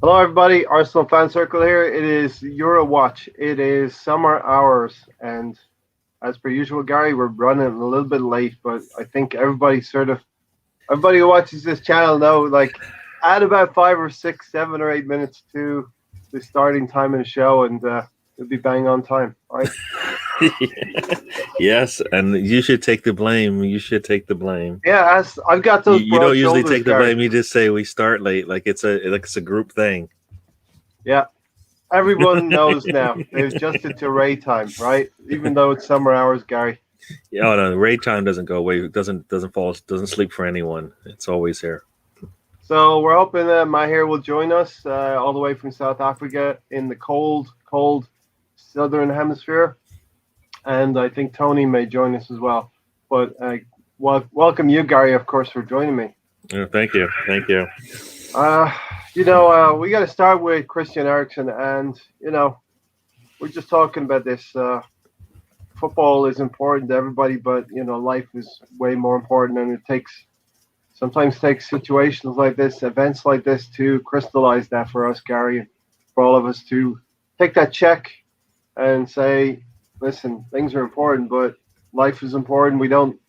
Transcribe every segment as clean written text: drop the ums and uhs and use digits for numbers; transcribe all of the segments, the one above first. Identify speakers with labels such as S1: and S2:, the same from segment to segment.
S1: Hello, everybody. Arsenal Fan Circle here. It is Euro Watch. It is summer hours, and as per usual, Gary, we're running a little bit late, but I think everybody who watches this channel know, like, add about 5 or 6, 7 or 8 minutes to the starting time of the show, and we'll be bang on time. All right.
S2: Yes, and you should take the blame. You should take the blame.
S1: Yeah, as I've got
S2: You,
S1: those
S2: you
S1: broad
S2: don't usually
S1: shoulders,
S2: take the
S1: Gary.
S2: blame. You just say we start late, like it's a group thing.
S1: Yeah. Everyone knows now. They've adjusted to Ray time, right? Even though it's summer hours, Gary.
S2: Yeah, oh no, raid time doesn't go away. It doesn't sleep for anyone. It's always here.
S1: So we're hoping that Mahir will join us all the way from South Africa in the cold southern hemisphere, and I think Tony may join us as well. But welcome you, Gary, of course, for joining me.
S2: Thank you.
S1: We got to start with Christian Eriksen, and we're just talking about this. Football is important to everybody, but life is way more important, and it sometimes takes situations like this, events like this, to crystallize that for us, Gary, for all of us to take that check and say, listen, things are important, but life is important. We don't.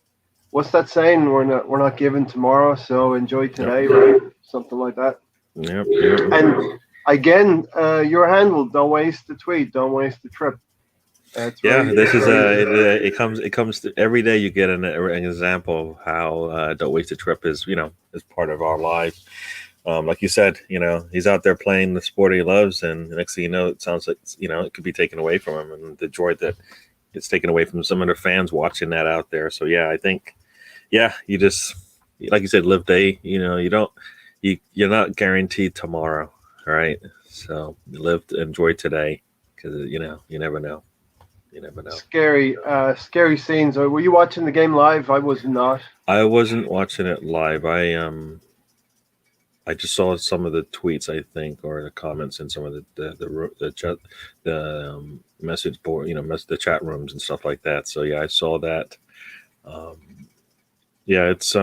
S1: What's that saying? We're not given tomorrow, so enjoy today,
S2: Yep.
S1: right? Something like that.
S2: Yep.
S1: And again, your handle. Don't waste the tweet. Don't waste the trip.
S2: This is it comes to, every day you get an example of how don't waste a trip is part of our life. Like you said, he's out there playing the sport he loves, and the next thing you know, it sounds like it could be taken away from him, and the joy that it's taken away from some of the fans watching that out there. So I think you just, like you said, live day. You're not guaranteed tomorrow, right? So you enjoy today, because you never know. You never know.
S1: Scary scenes. Were you watching the game live? I was not.
S2: I wasn't watching it live. I just saw some of the tweets, I think, or the comments in some of the chat, the message board, the chat rooms and stuff like that. So I saw that. It's.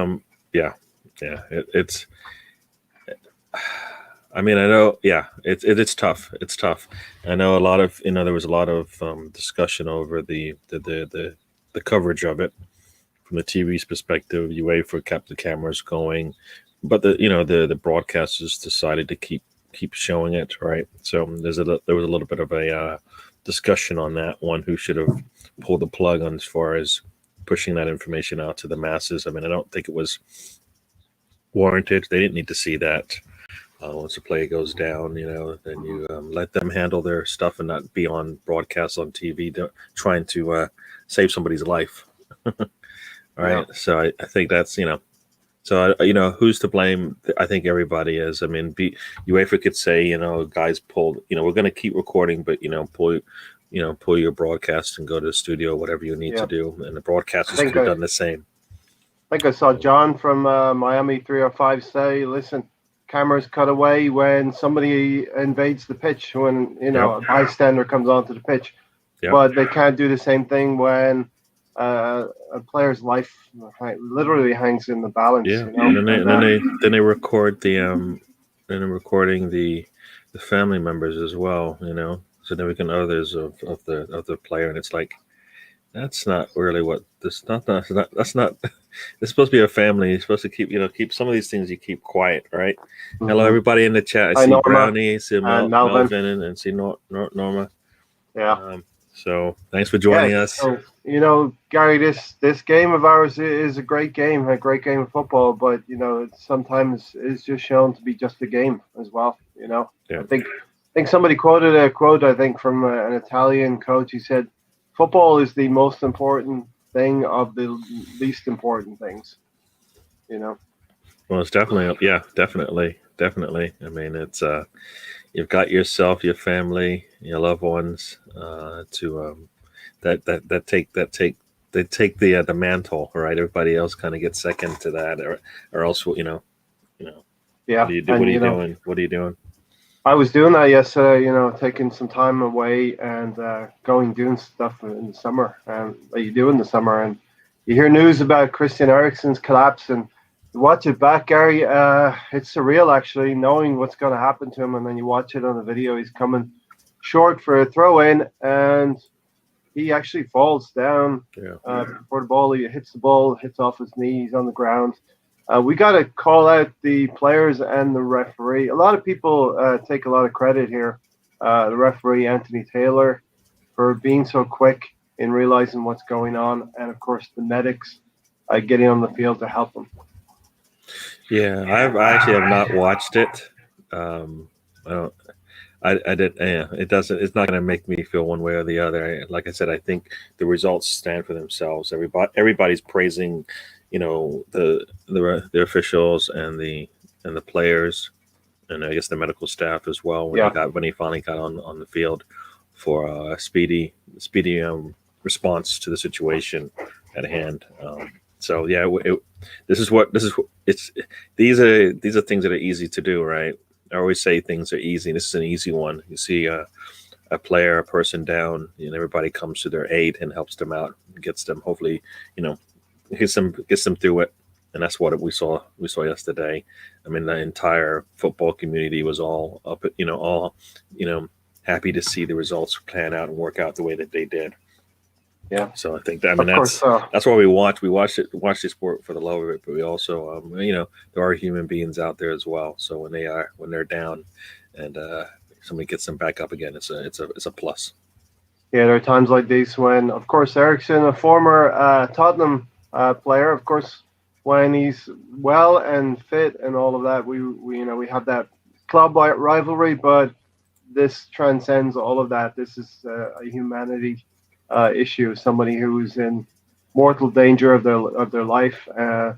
S2: I mean, I know. Yeah, it's tough. It's tough. I know a lot of there was a lot of discussion over the coverage of it from the TV's perspective. UEFA kept the cameras going, but the broadcasters decided to keep showing it, right? So there was a little bit of a discussion on that one, who should have pulled the plug on as far as pushing that information out to the masses. I mean, I don't think it was warranted. They didn't need to see that. Once the play goes down, then you let them handle their stuff and not be on broadcast on TV trying to save somebody's life. All right. Yeah. So I think that's, so, who's to blame? I think everybody is. I mean, UEFA could say, guys pulled, we're going to keep recording, but, pull your broadcast and go to the studio, whatever you need to do. And the broadcasters could have done the same.
S1: I think I saw John from Miami 305 say, listen, cameras cut away when somebody invades the pitch, when a bystander comes onto the pitch, but they can't do the same thing when a player's life literally hangs in the balance.
S2: And then they record recording the family members as well, significant others of the player, and it's like, that's not really what this. That's not. It's supposed to be a family. You're supposed to keep some of these things you keep quiet, right? Mm-hmm. Hello, everybody in the chat. I see Norma, Brownie, I see Melvin, and see Norma.
S1: Yeah.
S2: So thanks for joining us.
S1: So, Gary, this game of ours is a great game of football, but sometimes it's just shown to be just a game as well. Yeah. I think somebody quoted a quote, I think, from an Italian coach. He said, football is the most important thing of the least important things,
S2: Well, it's definitely. I mean, it's you've got yourself, your family, your loved ones that take the mantle, right? Everybody else kind of gets second to that, or else
S1: Yeah.
S2: What are you doing? What are you doing?
S1: I was doing that yesterday, taking some time away and doing stuff in the summer that you do in the summer. And you hear news about Christian Eriksen's collapse, and Watch it back, Gary. It's surreal actually, knowing what's going to happen to him, and then you watch it on the video. He's coming short for a throw in, and he actually falls down
S2: Yeah.
S1: before the ball. He hits the ball, hits off his knees on the ground. We got to call out the players and the referee. A lot of people take a lot of credit here. The referee, Anthony Taylor, for being so quick in realizing what's going on, and of course the medics getting on the field to help him.
S2: Yeah, I actually have not watched it. I don't. I did. Yeah, it doesn't. It's not going to make me feel one way or the other. Like I said, I think the results stand for themselves. Everybody's praising, the officials and the players, and I guess the medical staff as well when he finally got on the field for a speedy response to the situation at hand. So yeah, this is it's these are things that are easy to do, right? I always say things are easy. This is an easy one. You see a person down, and everybody comes to their aid and helps them out, gets them hopefully, gets them through it. And that's what we saw yesterday. I mean, the entire football community was all up, happy to see the results plan out and work out the way that they did.
S1: Yeah.
S2: So I think that's why we watch. We watch the sport for the love of it, but we also, there are human beings out there as well. So when they're down, and somebody gets them back up again, it's a plus.
S1: Yeah, there are times like these when, of course, Eriksen, a former Tottenham player, of course, when he's well and fit and all of that, we have that club rivalry, but this transcends all of that. This is a humanity issue. Somebody who's in mortal danger of their life. A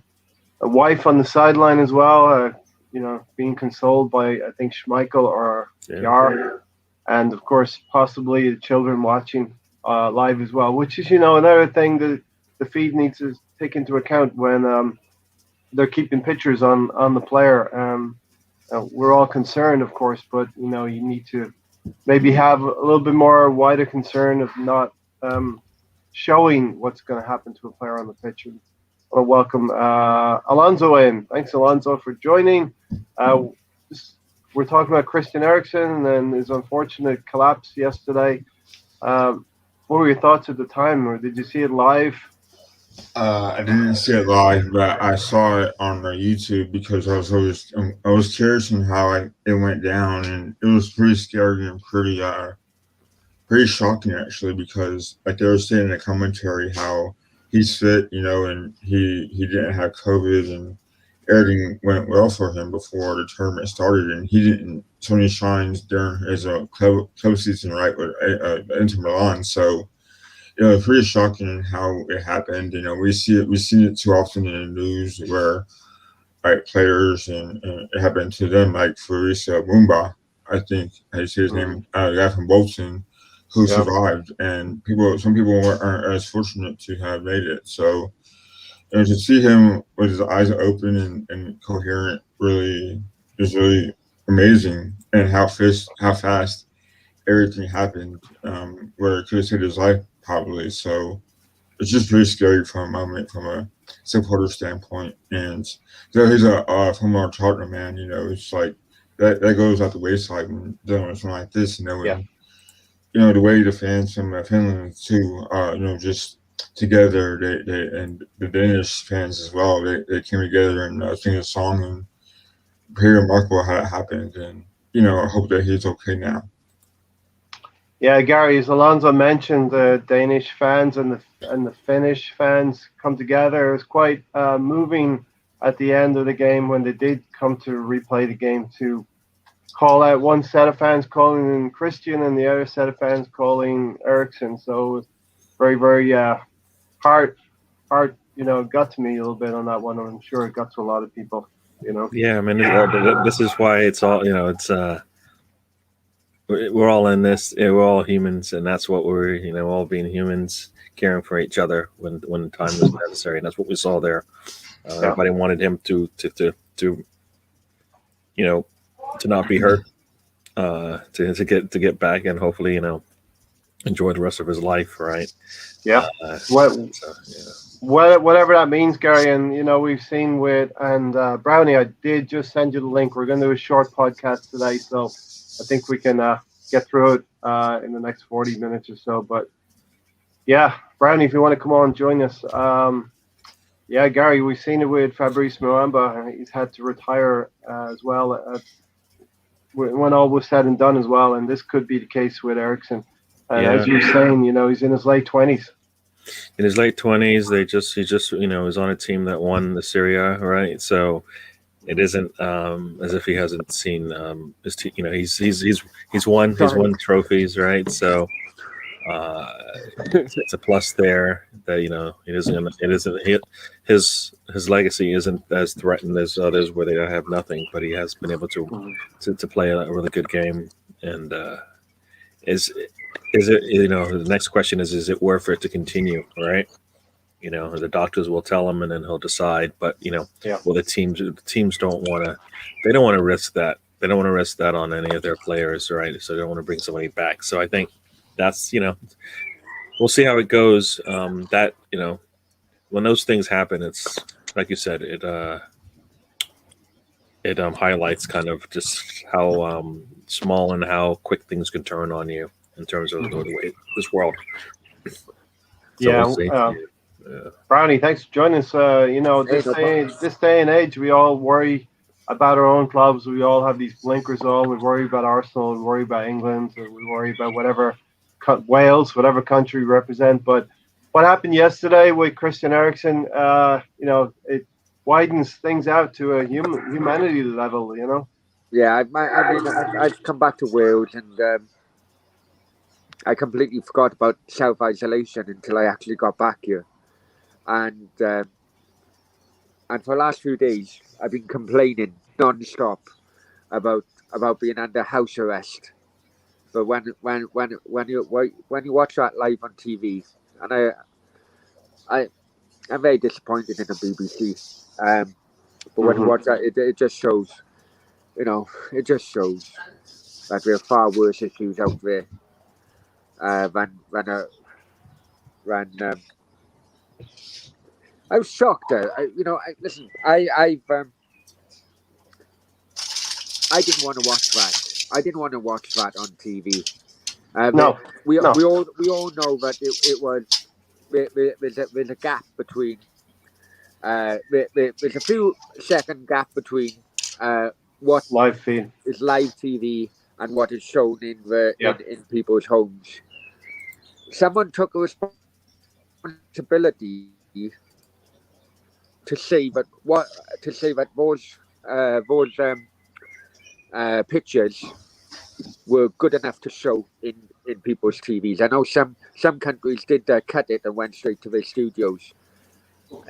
S1: wife on the sideline as well. Being consoled by I think Schmeichel or Yar, and of course possibly the children watching live as well. Which is another thing that the feed needs to take into account when they're keeping pictures on the player. We're all concerned, of course, but you need to maybe have a little bit more wider concern of not showing what's going to happen to a player on the pitch. And I want to welcome Alonso in. Thanks, Alonso, for joining. We're talking about Christian Eriksen and his unfortunate collapse yesterday. What were your thoughts at the time, or did you see it live?
S3: I didn't see it live, but I saw it on YouTube because I was curious on how it went down, and it was pretty scary and pretty shocking actually, because like they were saying in the commentary how he's fit, and he didn't have COVID, and everything went well for him before the tournament started, and he didn't so many shines during his club season, right, with Inter Milan. So it's pretty shocking how it happened. We've seen it too often in the news where players and it happened to them, like Farisa Mumba, I think I say his name, the guy from Bolton, who survived, and some people aren't as fortunate to have made it. So to see him with his eyes open and coherent is really amazing, and how fast everything happened, where it could have saved his life probably. So it's just really scary from a supporter standpoint. And he's a former Tottenham man, it's like that goes out the wayside when dealing with something like this, the way the fans from Finland too, just together, they and the Danish fans as well, they came together and sing a song, and pretty remarkable how it happened. And I hope that he's okay now.
S1: Yeah, Gary, as Alonso mentioned, the Danish fans and the Finnish fans come together. It was quite moving at the end of the game when they did come to replay the game to call out one set of fans calling Christian and the other set of fans calling Eriksen. So it was very, very heart, got to me a little bit on that one. I'm sure it got to a lot of people,
S2: Yeah, I mean, this is why it's all, it's we're all in this. We're all humans, and that's what we're, all being humans, caring for each other when time is necessary, and that's what we saw there. Everybody wanted him to not be hurt, to get back, and hopefully, enjoy the rest of his life, right?
S1: Yeah.
S2: So,
S1: Whatever that means, Gary, and we've seen Brownie. I did just send you the link. We're going to do a short podcast today, so I think we can get through it in the next 40 minutes or so. But yeah, Brownie, if you want to come on, join us. Yeah, Gary, we've seen it with Fabrice Muamba. He's had to retire as well when all was said and done as well, and this could be the case with Eriksen. And as you were saying, he's in his late 20s.
S2: In his late 20s, he just was on a team that won the Serie A, right? So it isn't as if he hasn't seen his team. He's won trophies, right? So it's a plus there that his legacy isn't as threatened as others where they have nothing, but he has been able to play a really good game. And is it, the next question is it worth it to continue, right? The doctors will tell him and then he'll decide, but well, the teams don't want to risk that. They don't want to risk that on any of their players, right? So they don't want to bring somebody back. So I think that's, we'll see how it goes. That, when those things happen, it's like you said, it highlights kind of just how small and how quick things can turn on you in terms of the way this world. So we'll
S1: Brownie, thanks for joining us. This day and age, we all worry about our own clubs. We all have these blinkers on. We worry about Arsenal. We worry about England. We worry about Wales, whatever country we represent. But what happened yesterday with Christian Eriksen, it widens things out to a humanity level,
S4: Yeah, I mean, I've come back to Wales and I completely forgot about self-isolation until I actually got back here. And for the last few days, I've been complaining non-stop about being under house arrest. But when you watch that live on TV, and I'm very disappointed in the BBC. But when you watch that, it just shows, it just shows that there are far worse issues out there than I was shocked. Listen, I didn't want to watch that. I didn't want to watch that on TV. We all know that it was. There's a gap between. There's a few second gap between what
S1: live feed
S4: is live TV and what is shown in people's homes. Someone took a responsibility to say that those pictures were good enough to show in people's TVs. I know some countries did cut it and went straight to their studios.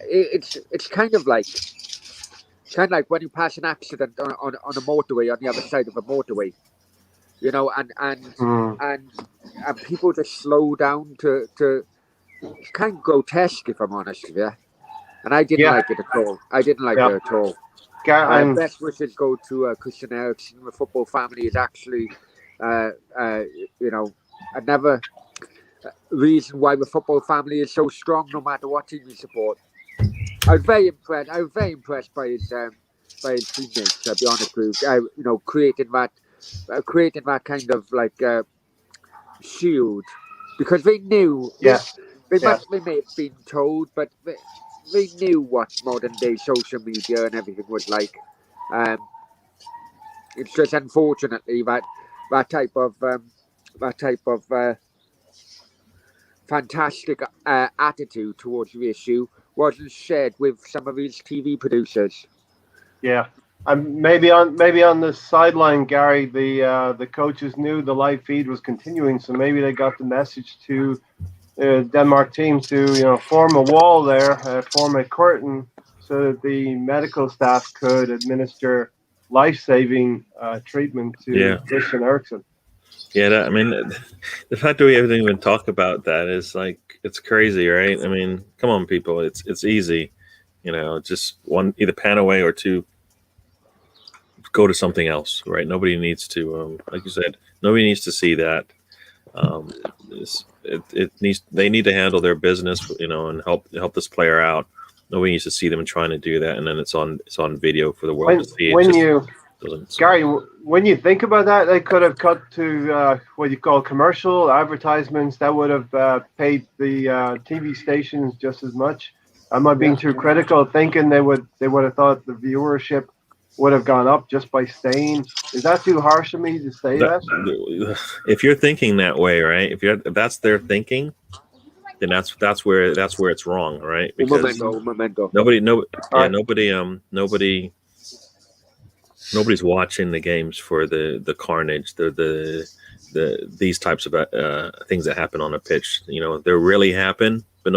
S4: It's kind of like when you pass an accident on a motorway on the other side of a motorway, and people just slow down to it's kind of grotesque, if I'm honest with you. And I didn't like it at all. I didn't like it at all. Best wishes go to Christian Eriksen. The football family is actually, another reason why the football family is so strong, no matter what team you support. I was very impressed by his teammates. I'll be honest with you. Creating that kind of like shield, because they knew. They may have been told, but they knew what modern day social media and everything was like. It's just unfortunately that type of fantastic attitude towards the issue wasn't shared with some of these TV producers.
S1: Yeah, maybe on the sideline, Gary, the coaches knew the live feed was continuing, so maybe they got the message to Denmark team to form a wall there, form a curtain, so that the medical staff could administer life-saving treatment to Christian Eriksen.
S2: Yeah, the fact that we haven't even talked about that is like, it's crazy, right? I mean, come on, people, it's easy, just one, either pan away or two, go to something else, right? Nobody needs to, like you said, nobody needs to see that. They need to handle their business, and help this player out. Nobody needs to see them trying to do that, and then it's on video for the world to see.
S1: Gary, when you think about that, they could have cut to what you call commercial advertisements. That would have paid the TV stations just as much. Am I being too critical, thinking they would have thought the viewership would have gone up just by staying? Is that too harsh of me to say that?
S2: If you're thinking that way, right? If that's their thinking, then that's where it's wrong, right? Because nobody's watching the games for the carnage, these types of things that happen on a pitch. They really happen, but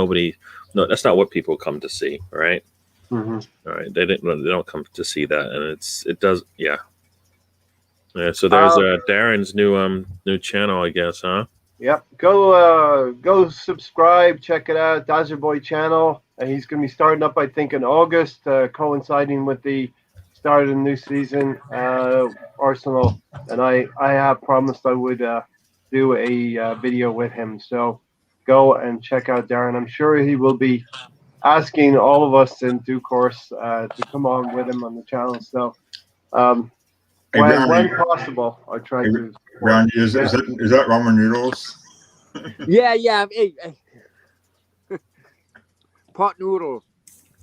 S2: that's not what people come to see, right?
S1: Mm-hmm.
S2: All right, they don't come to see that, and it does, yeah. So there's Darren's new channel, I guess, huh?
S1: Yep. Go subscribe, check it out, Dazzer Boy channel, and he's going to be starting up, I think, in August, coinciding with the start of the new season. Arsenal, and I have promised I would do a video with him. So go and check out Darren. I'm sure he will be asking all of us in due course to come on with him on the channel. So when possible, I try to.
S3: Brownie, is that ramen noodles?
S4: Yeah. Hey. Pot noodles.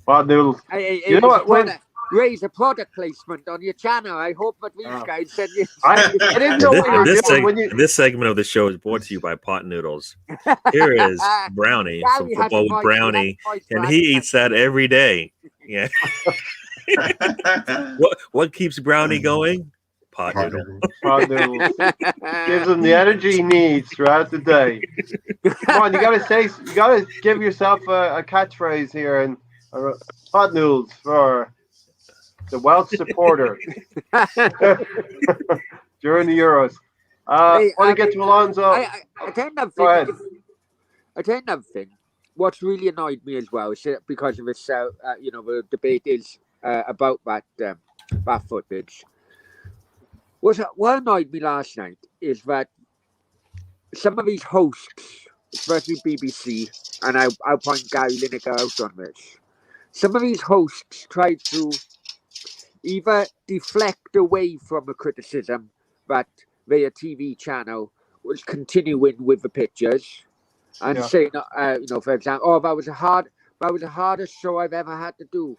S1: Pot noodles.
S4: Hey,
S1: you know what?
S4: Raise a product placement on your channel. I hope that these guys send you.
S1: I didn't know what you were doing.
S2: This segment of the show is brought to you by Pot Noodles. Here is Brownie, some football with Brownie, and he eats that every day. Yeah. What keeps Brownie going? Pot noodle.
S1: Pot noodles. Gives him the energy he needs throughout the day. Come on, you gotta give yourself a catchphrase here, and pot noodles for the Welsh supporter during the Euros. Want to get to Alonso?
S4: I tell you another thing. What's really annoyed me as well is because of this, the debate is about that footage. What annoyed me last night is that some of these hosts, especially BBC, and I'll point Gary Lineker out on this, some of these hosts tried to either deflect away from the criticism that their TV channel was continuing with the pictures and saying, for example, that was the hardest show I've ever had to do.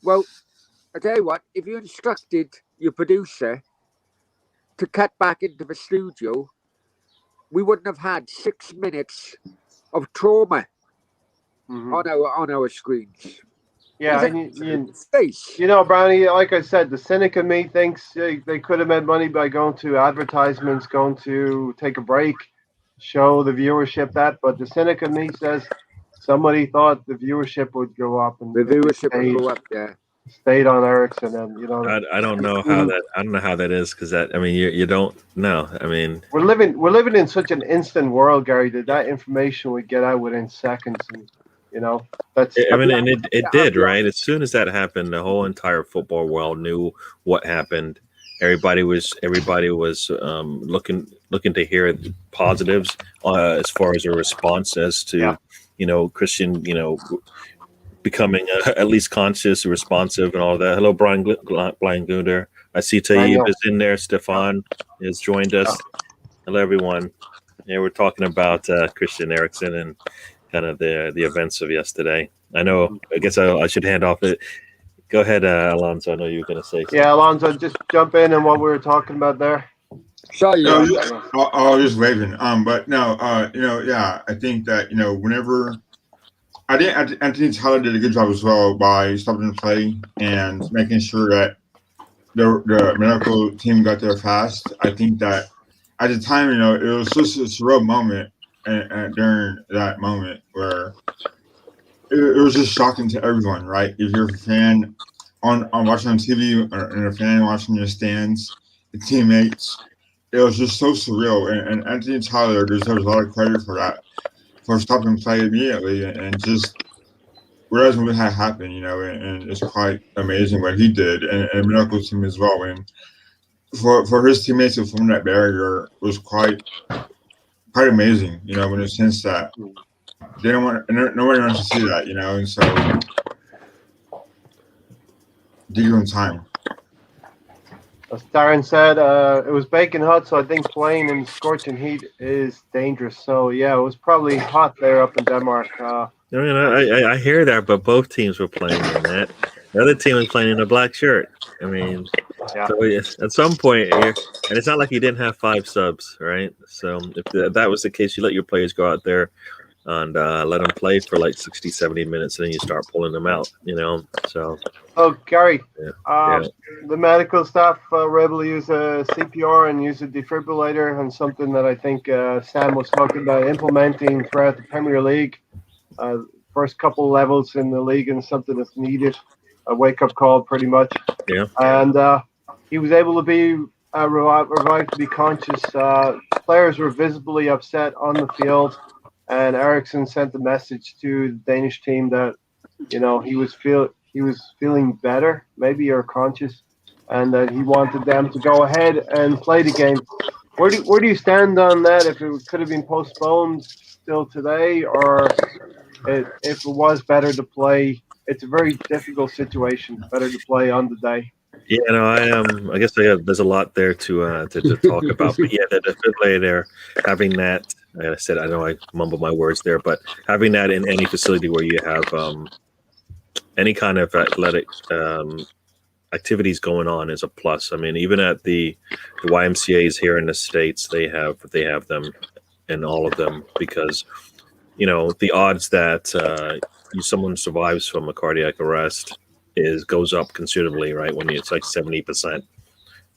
S4: Well, I tell you what, if you instructed your producer to cut back into the studio, we wouldn't have had 6 minutes of trauma on our screens.
S1: Yeah, Brownie, like I said, the cynic in me thinks they could have made money by going to advertisements, going to take a break, show the viewership that, but the cynic in me says somebody thought the viewership would go up, and
S4: the viewership would go up, yeah.
S1: Stayed on Eriksen, and
S2: I don't know how that. I don't know how that is, because that. I mean, you don't know. I mean,
S1: we're living in such an instant world, Gary, that information would get out within seconds, and that's.
S2: I mean, and it did, right? As soon as that happened, the whole entire football world knew what happened. Everybody was looking to hear positives as far as a response as to Christian becoming at least conscious, responsive, and all that. Hello, Brian Gunder. I see Tayyip is in there. Stefan has joined us. Hello, everyone. Yeah, we're talking about Christian Eriksen and kind of the events of yesterday. I know. I guess I should hand off it. Go ahead, Alonso. I know you were going to say something.
S1: Yeah, Alonso, just jump in on what we were talking about there.
S3: Sure. I'll just waving. But no. I think that whenever. I think Tyler did a good job as well by stopping the play and making sure that the medical team got there fast. I think that at the time, it was just a surreal moment and during that moment where it was just shocking to everyone, right? If you're a fan on watching on TV and a fan watching in the stands, the teammates, it was just so surreal. And Anthony Tyler deserves a lot of credit for that. For stopping play immediately and just realizing what had happened, and it's quite amazing what he did, and the medical team as well. And for his teammates to form that barrier was quite amazing. You know, in the sense that they don't want nobody wants to see that. You know, and so give him time.
S1: As Darren said, it was baking hot, so I think playing in scorching heat is dangerous. So yeah, it was probably hot there up in Denmark.
S2: I mean, I hear that, but both teams were playing in that. The other team was playing in a black shirt. I mean,
S1: Yeah.
S2: so at some point, and it's not like you didn't have 5 subs, right? So if that was the case, you let your players go out there and let them play for like 60, 70 minutes, and then you start pulling them out, you know? So.
S1: Oh, Gary,
S2: Yeah.
S1: the medical staff were able to use a CPR and use a defibrillator, and something that I think Sam was talking about implementing throughout the Premier League. First couple levels in the league, and something that's needed, a wake-up call pretty much.
S2: Yeah.
S1: And he was able to be revived to be conscious. Players were visibly upset on the field, and Eriksen sent a message to the Danish team that, you know, he was feeling better, maybe, or conscious, and that he wanted them to go ahead and play the game. Where do you stand on that? If it could have been postponed still today, or if it was better to play? It's a very difficult situation. Better to play on the day.
S2: Yeah, no, I guess there's a lot there to talk about. But yeah, the defibrillator, having that, like I said, I know I mumble my words there, but having that in any facility where you have any kind of athletic activities going on is a plus. I mean, even at the YMCA's here in the States, they have them in all of them, because, you know, the odds that someone survives from a cardiac arrest goes up considerably, right? When it's like 70%,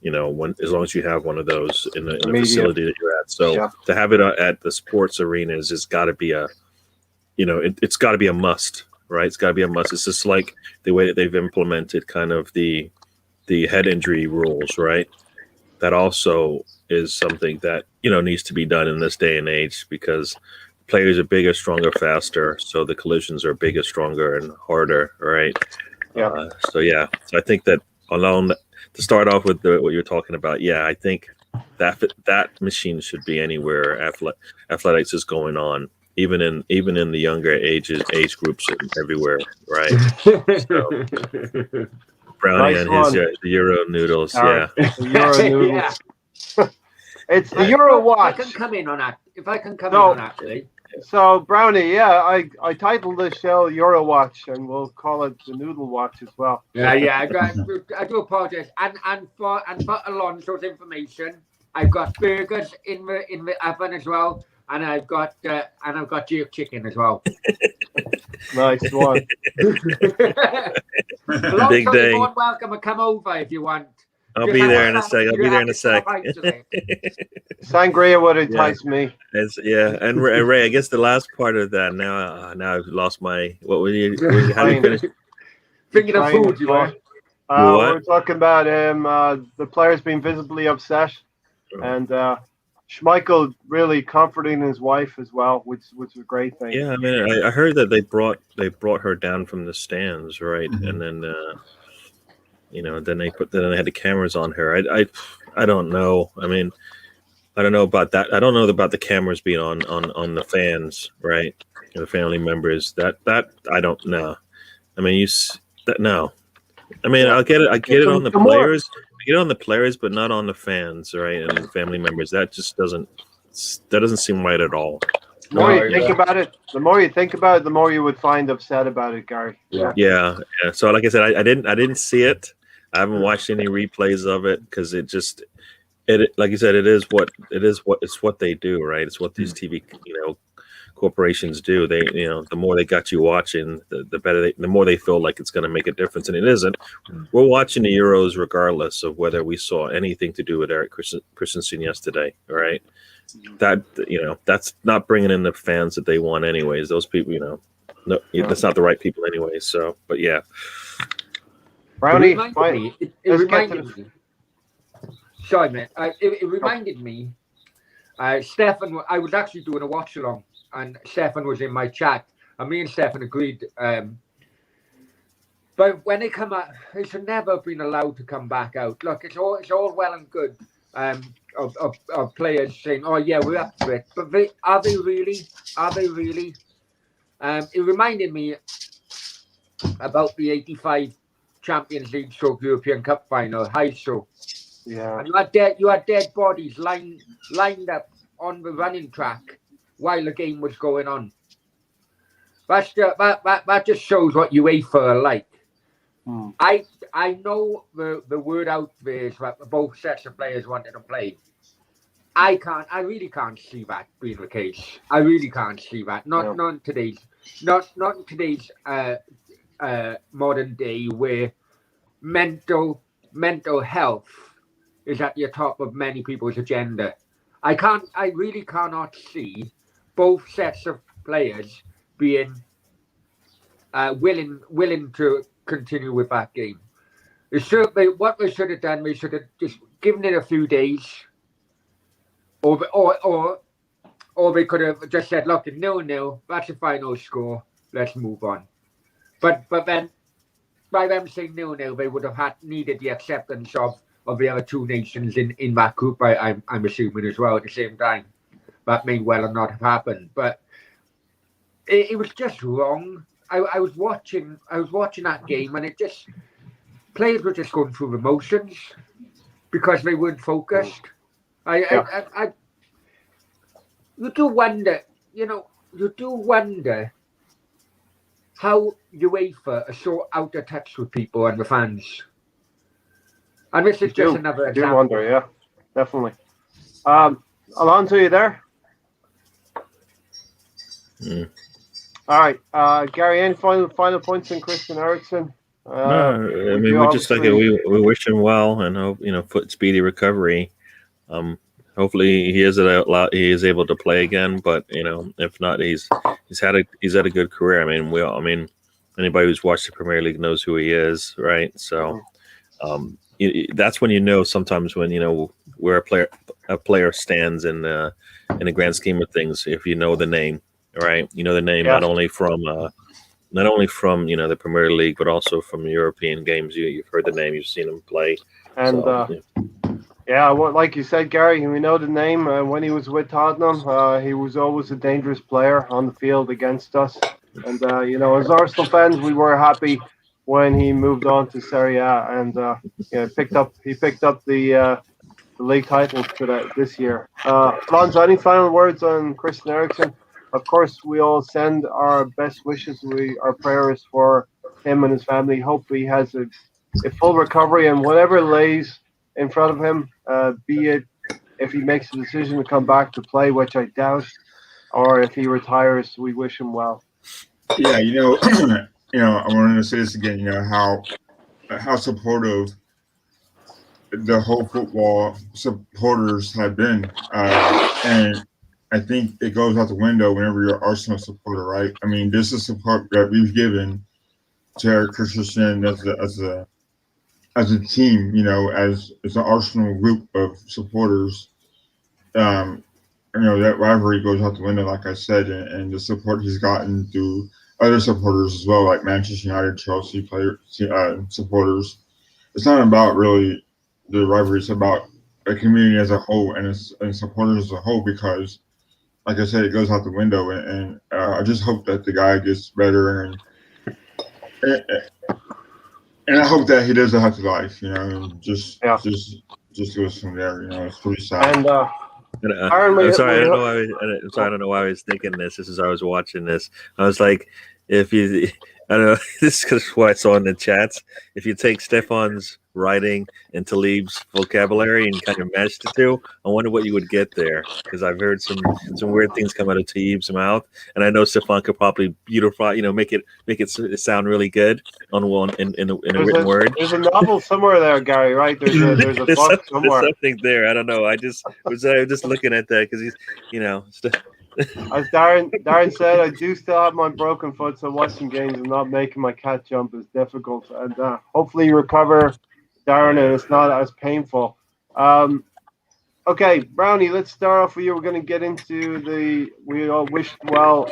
S2: you know, as long as you have one of those in the facility that you're at. So yeah, to have it at the sports arenas has got to be it's got to be a must, right? It's got to be a must. It's just like the way that they've implemented kind of the head injury rules, right? That also is something that, you know, needs to be done in this day and age, because players are bigger, stronger, faster. So the collisions are bigger, stronger, and harder, right?
S1: Yeah.
S2: So I think that alone, to start off with what you're talking about, yeah, I think that machine should be anywhere athletics is going on, even in the younger age groups and everywhere, right? So, Brownie
S1: Nice
S2: and
S1: one.
S2: his the Euro noodles,
S1: The Euro noodles.
S4: Yeah.
S1: It's the Euro watch.
S4: If I can come in on that, please.
S1: So, Brownie, yeah, I titled this show Euro Watch, and we'll call it the Noodle Watch as well.
S4: Yeah, I do apologize. And for Alonso's information, I've got burgers in the oven as well, and I've got jerk chicken as well.
S1: Nice one.
S4: Alonso,
S2: Big day.
S4: you're more than welcome to come over if you want.
S2: I'll be there in a sec.
S1: Sangria would entice me.
S2: And Ray, I guess the last part of that. Now I've lost my. What were you? How do you finish?
S4: Thinking of food, you are.
S1: We're talking about the players being visibly upset, and Schmeichel really comforting his wife as well, which was a great thing.
S2: Yeah, I mean, I heard that they brought her down from the stands, right, mm-hmm. And then. Then they had the cameras on her. I don't know. I mean, I don't know about that. I don't know about the cameras being on the fans, right? The family members. That I don't know. I mean, no. I mean, I get it on the players. I get it on the players, but not on the fans, right? And the family members. That just doesn't seem right at all.
S1: The more you think about it, the more you would find upset about it, Gary.
S2: Yeah. So, like I said, I didn't see it. I haven't watched any replays of it, because like you said, it's what they do, right? It's what these TV, corporations do. They, the more they got you watching, the better the more they feel like it's going to make a difference, and it isn't. We're watching the Euros regardless of whether we saw anything to do with Erik Christensen yesterday, right? That that's not bringing in the fans that they want, anyways. Those people, that's not the right people, anyways. So, but yeah.
S1: Brownie,
S4: it reminded me. Sorry, man. It reminded me. Stefan, I was actually doing a watch along, and Stefan was in my chat, and me and Stefan agreed. But when they come out, they should never have been allowed to come back out. Look, it's all well and good of players saying, "Oh yeah, we're up for it," but are they really? Are they really? It reminded me about the '85 Champions League stroke European Cup final, high show.
S1: Yeah.
S4: And you had dead bodies lined up on the running track while the game was going on. That just shows what UEFA are like. I know the word out there is that both sets of players wanted to play. I really can't see that being the case. I really can't see that. Not in today's modern day where mental health is at the top of many people's agenda. I really cannot see both sets of players being willing to continue with that game. What they should have done, they should have just given it a few days, or they could have just said, "Look, 0-0, that's the final score. Let's move on." But then, by them saying 0-0, they would have needed the acceptance of the other two nations in that group. I'm assuming as well at the same time. That may well or not have happened, but it was just wrong. I was watching that game, and players were just going through the motions because they weren't focused. You do wonder how UEFA are so out of touch with people and the fans. And this is just another example.
S1: I do wonder, yeah, definitely. Alonso, you there? All right, Gary. Any final points on Christian Eriksen?
S2: No, I mean we just we wish him well and hope speedy recovery. Hopefully he is able to play again, but if not, he's had a good career. I mean anybody who's watched the Premier League knows who he is, right? So that's when sometimes when where a player stands in the grand scheme of things, if you know the name. Right, the name not only from the Premier League, but also from European games. You've heard the name, you've seen him play,
S1: and like you said, Gary, we know the name. When he was with Tottenham, he was always a dangerous player on the field against us. And as Arsenal fans, we were happy when he moved on to Serie A, and picked up the league title for this year. Alonso, any final words on Christian Eriksen? Of course, we all send our best wishes. Our prayers for him and his family. Hope he has a full recovery, and whatever lays in front of him, be it if he makes a decision to come back to play, which I doubt, or if he retires, we wish him well.
S3: Yeah, I wanted to say this again. How supportive the whole football supporters have been, and I think it goes out the window whenever you're an Arsenal supporter, right? I mean, this is support that we've given to Eric Christensen as a team, as an Arsenal group of supporters. That rivalry goes out the window, like I said, and the support he's gotten through other supporters as well, like Manchester United, Chelsea supporters. It's not about really the rivalry; it's about a community as a whole and supporters as a whole, because, like I said, it goes out the window, and I just hope that the guy gets better, and I hope that he does a healthy life, and just goes from there. It's pretty sad.
S1: And
S2: I'm sorry, I don't know why I was thinking this. This is I was watching this. I was like, I don't know. This is what I saw in the chats. If you take Stefan's writing and Talib's vocabulary and kind of mash the two, I wonder what you would get there, because I've heard some weird things come out of Talib's mouth, and I know Stefan could probably beautify, make it sound really good in a written word.
S1: There's a novel somewhere there, Gary. Right? There's a book somewhere.
S2: There's something there. I don't know. I was just looking at that because he's
S1: As Darren said, I do still have my broken foot, so watching games and not making my cat jump is difficult. And hopefully you recover, Darren, and it's not as painful. Okay, Brownie, let's start off with you. We're going to get into we all wished well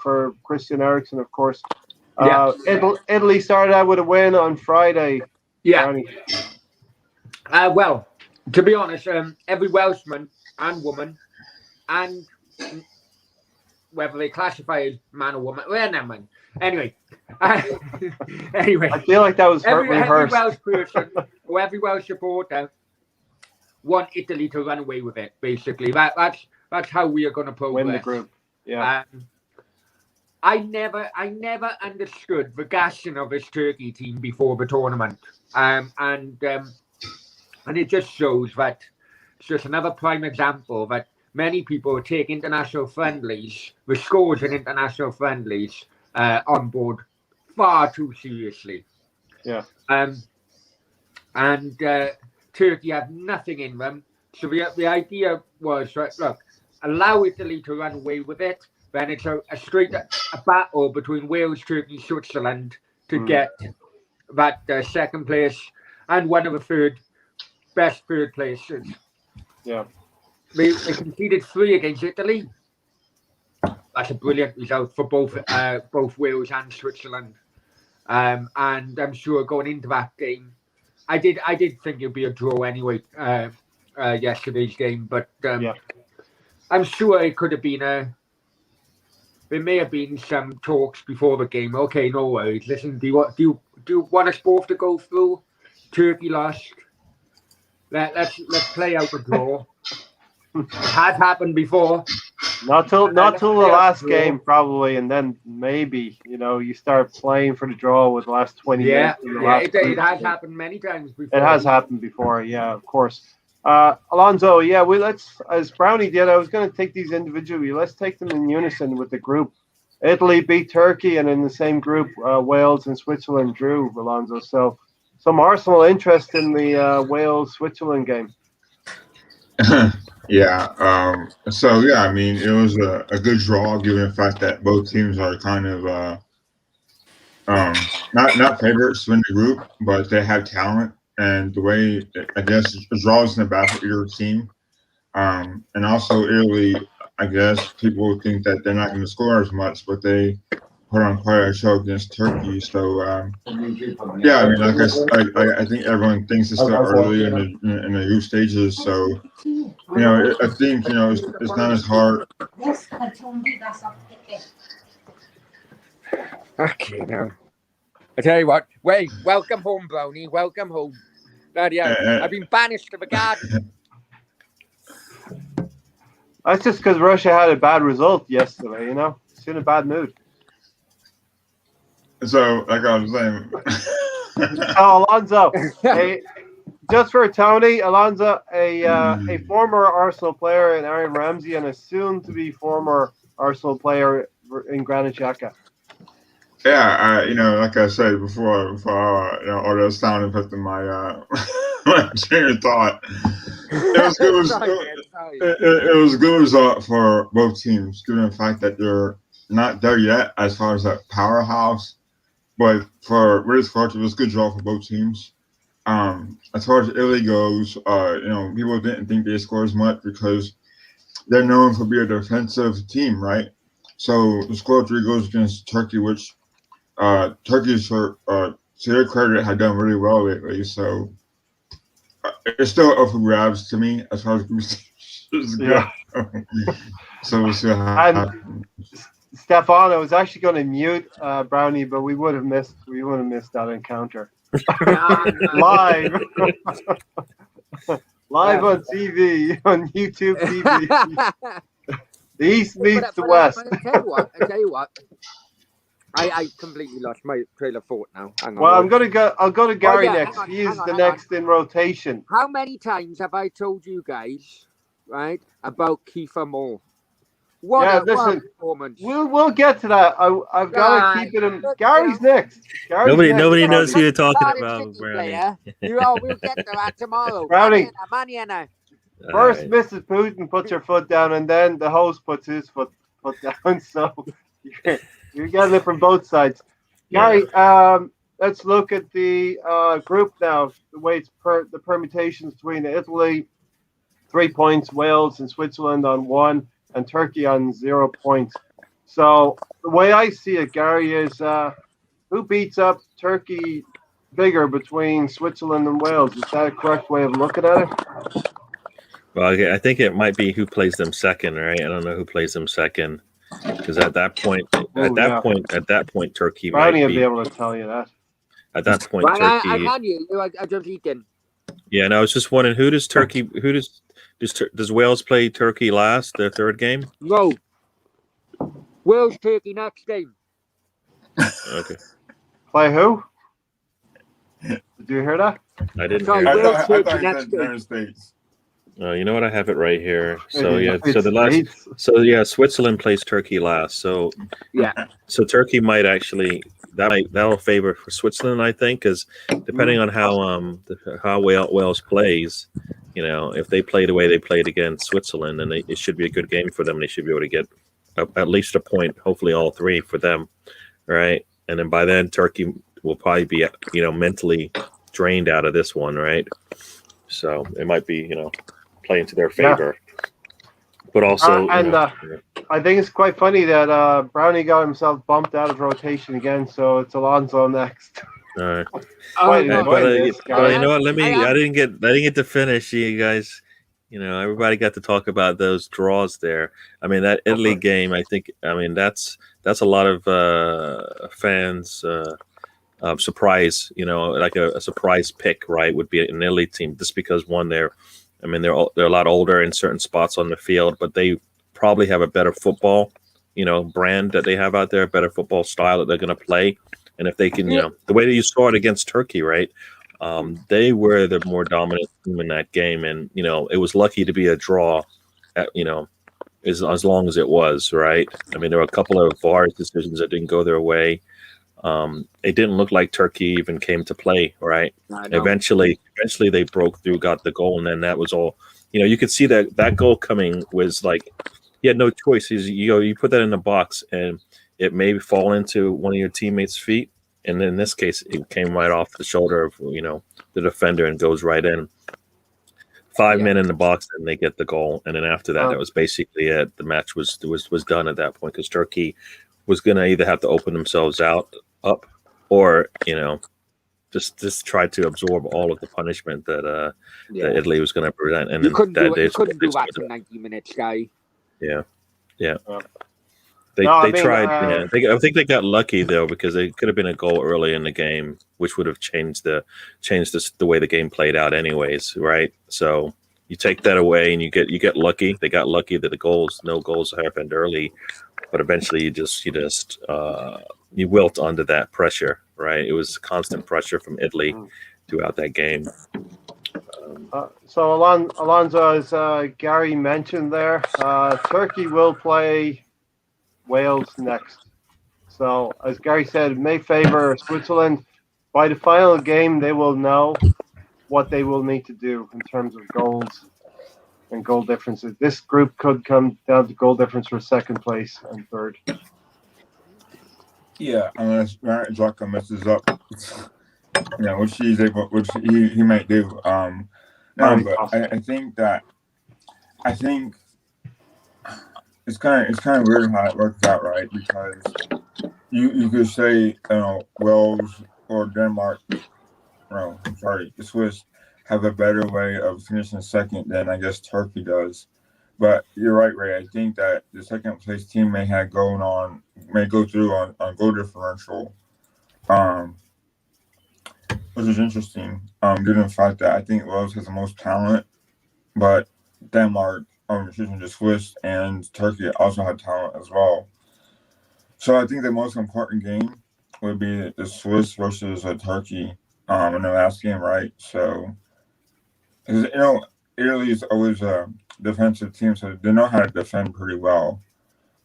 S1: for Christian Eriksen, of course.
S4: Yeah.
S1: Italy started out with a win on Friday.
S4: Yeah.
S1: Brownie.
S4: Well, to be honest, every Welshman and woman, and whether they classify as man or woman, well, never mind. Anyway, anyway,
S1: I feel like that was
S4: every
S1: rehearsed.
S4: Welsh person or every Welsh supporter want Italy to run away with it. Basically, that's how we are going to progress.
S1: Win the group. Yeah.
S4: I never understood the gassing of this Turkey team before the tournament, and it just shows that it's just another prime example that many people take international friendlies, the scores in international friendlies, on board far too seriously.
S1: Yeah.
S4: And Turkey had nothing in them. So the idea was, right, look, allow Italy to run away with it. Then it's a straight battle between Wales, Turkey, Switzerland to get that second place and one of the best third places.
S1: Yeah.
S4: They conceded 3 against Italy. That's a brilliant result for both Wales and Switzerland. And I'm sure going into that game, I did think it'd be a draw anyway. Yesterday's game, but I'm sure it could have been there may have been some talks before the game. Okay, no worries. Listen, do you want us both to go through? Turkey lost. Let's play out the draw. It has happened before.
S1: Not till the last game probably, and then maybe you start playing for the draw with the last 20 minutes.
S4: It has happened many times before.
S1: It has happened before, yeah, of course. Alonso, let's, as Brownie did, I was going to take these individually. Let's take them in unison with the group. Italy beat Turkey, and in the same group, Wales and Switzerland drew, Alonso. So some Arsenal interest in the Wales-Switzerland game.
S3: Yeah. So, yeah, I mean, it was a good draw, given the fact that both teams are kind of not favorites to win the group, but they have talent. And the way, I guess, the draw is in the back for either team. And also Italy, I guess, people think that they're not going to score as much, but they put on quite a show against Turkey. So, yeah, I mean, I think everyone thinks it's still early in the group stages. So, I think, it's not as hard.
S4: Okay, now. I tell you what, wait, welcome home, Brownie, welcome home. Bloody hell, I've been banished to the garden.
S1: That's just because Russia had a bad result yesterday, It's in a bad mood.
S3: So, like I was saying.
S1: Alonso, just for Tony, Alonso, a former Arsenal player in Aaron Ramsey and a soon-to-be former Arsenal player in Granit Xhaka.
S3: Yeah, like I said before, all that sound affected my my train of thought. It was a good result for both teams, given the fact that they're not there yet as far as a powerhouse. But for British Croatia, it was a good draw for both teams. As far as Italy goes, people didn't think they scored as much because they're known for being a defensive team, right? So the score 3 goes against Turkey, which Turkey, to their credit, had done really well lately. So it's still up for grabs to me as far as
S1: yeah.
S3: So we'll see how happens.
S1: Stefan, I was actually going to mute Brownie, but we would have missed that encounter live. Live on TV, on YouTube TV. The East meets the West.
S4: I tell you what. I completely lost my trail of thought now. Hang on.
S1: Well, I'll go to Gary next. He is the next in rotation.
S4: How many times have I told you guys, right, about Kiefer Moore? What a performance.
S1: We'll get to that. I've got to keep it in. Gary's next.
S2: Nobody knows who you're talking about, Brownie.
S4: We'll get to that tomorrow.
S1: Brownie.
S4: Mañana.
S1: First, right. Mrs. Putin puts her foot down, and then the host puts his foot down. So you're getting it from both sides. Gary, let's look at the group now. The way it's the permutations between Italy, 3 points, Wales and Switzerland on 1, and Turkey on 0 points. So the way I see it, Gary, is who beats up Turkey bigger between Switzerland and Wales? Is that a correct way of looking at it?
S2: Well, I think it might be who plays them second, right? I don't know who plays them second, because at that point, Turkey
S1: Brownie
S2: might
S1: will be
S2: be.
S1: able to tell you that.
S2: At that point,
S4: Well, I
S2: Turkey.
S4: can hear you. I just eating.
S2: Yeah, and I was just wondering, who does Wales play Turkey last, their third game?
S4: No. Wales Turkey next game.
S2: Okay,
S1: Play who? Did you hear that?
S2: I didn't
S4: Sorry,
S2: hear
S3: I
S2: that.
S3: thought you said United States.
S2: You know what? I have it right here. So
S1: United States.
S2: Switzerland plays Turkey last. So
S4: Yeah.
S2: So Turkey might actually that'll favor for Switzerland, I think, because depending on how Wales plays, if they play the way they played against Switzerland, then it should be a good game for them. They should be able to get at least a point, hopefully all three for them, right? And then by then Turkey will probably be mentally drained out of this one, right? So it might be play into their favor. But also,
S1: I think it's quite funny that Brownie got himself bumped out of rotation again, so it's Alonso next.
S2: all right.
S1: Quite
S4: no.
S1: enjoying this,
S2: But
S1: guys.
S2: you know what? I didn't get to finish. You guys, everybody got to talk about those draws there. I mean, that Italy game. I think. I mean, that's a lot of fans. Surprise. Like a surprise pick, right? Would be an Italy team just because one, they're a lot older in certain spots on the field, but they probably have a better football, brand that they have out there, a better football style that they're going to play. And if they can, the way that you saw it against Turkey, right? They were the more dominant team in that game. And, it was lucky to be a draw, as long as it was, right? I mean, there were a couple of VAR decisions that didn't go their way. It didn't look like Turkey even came to play, right? Eventually they broke through, got the goal, and then that was all. You could see that goal coming was like he had no choice. You put that in the box, and it may fall into one of your teammates' feet, and in this case, it came right off the shoulder of the defender and goes right in. 5 men in the box, and they get the goal, and then after that, that was basically it. The match was done at that point because Turkey was going to either have to open themselves up, or just try to absorb all of the punishment that Italy was going to present. And
S4: you couldn't do
S2: that
S4: that for 90 minutes, guy.
S2: Yeah. They tried. I think they got lucky though, because they could have been a goal early in the game, which would have changed the way the game played out, anyways, right? So you take that away, and you get lucky. They got lucky that no goals happened early, but eventually you wilt under that pressure, right? It was constant pressure from Italy throughout that game.
S1: So Alonso, as Gary mentioned there, Turkey will play Wales next. So as Gary said, it may favor Switzerland. By the final game, they will know what they will need to do in terms of goals and goal differences. This group could come down to goal difference for second place and third.
S3: Yeah, unless Xhaka messes up, which he might do. But I think it's kind of weird how it works out, right? Because you could say Wales or Denmark, the Swiss have a better way of finishing second than I guess Turkey does. But you're right, Ray. I think that the second place team may go through on goal differential, which is interesting. Given the fact that I think Wales has the most talent, but Denmark, the Swiss and Turkey also have talent as well. So I think the most important game would be the Swiss versus Turkey in the last game, right? So, Italy is always a defensive team, so they know how to defend pretty well.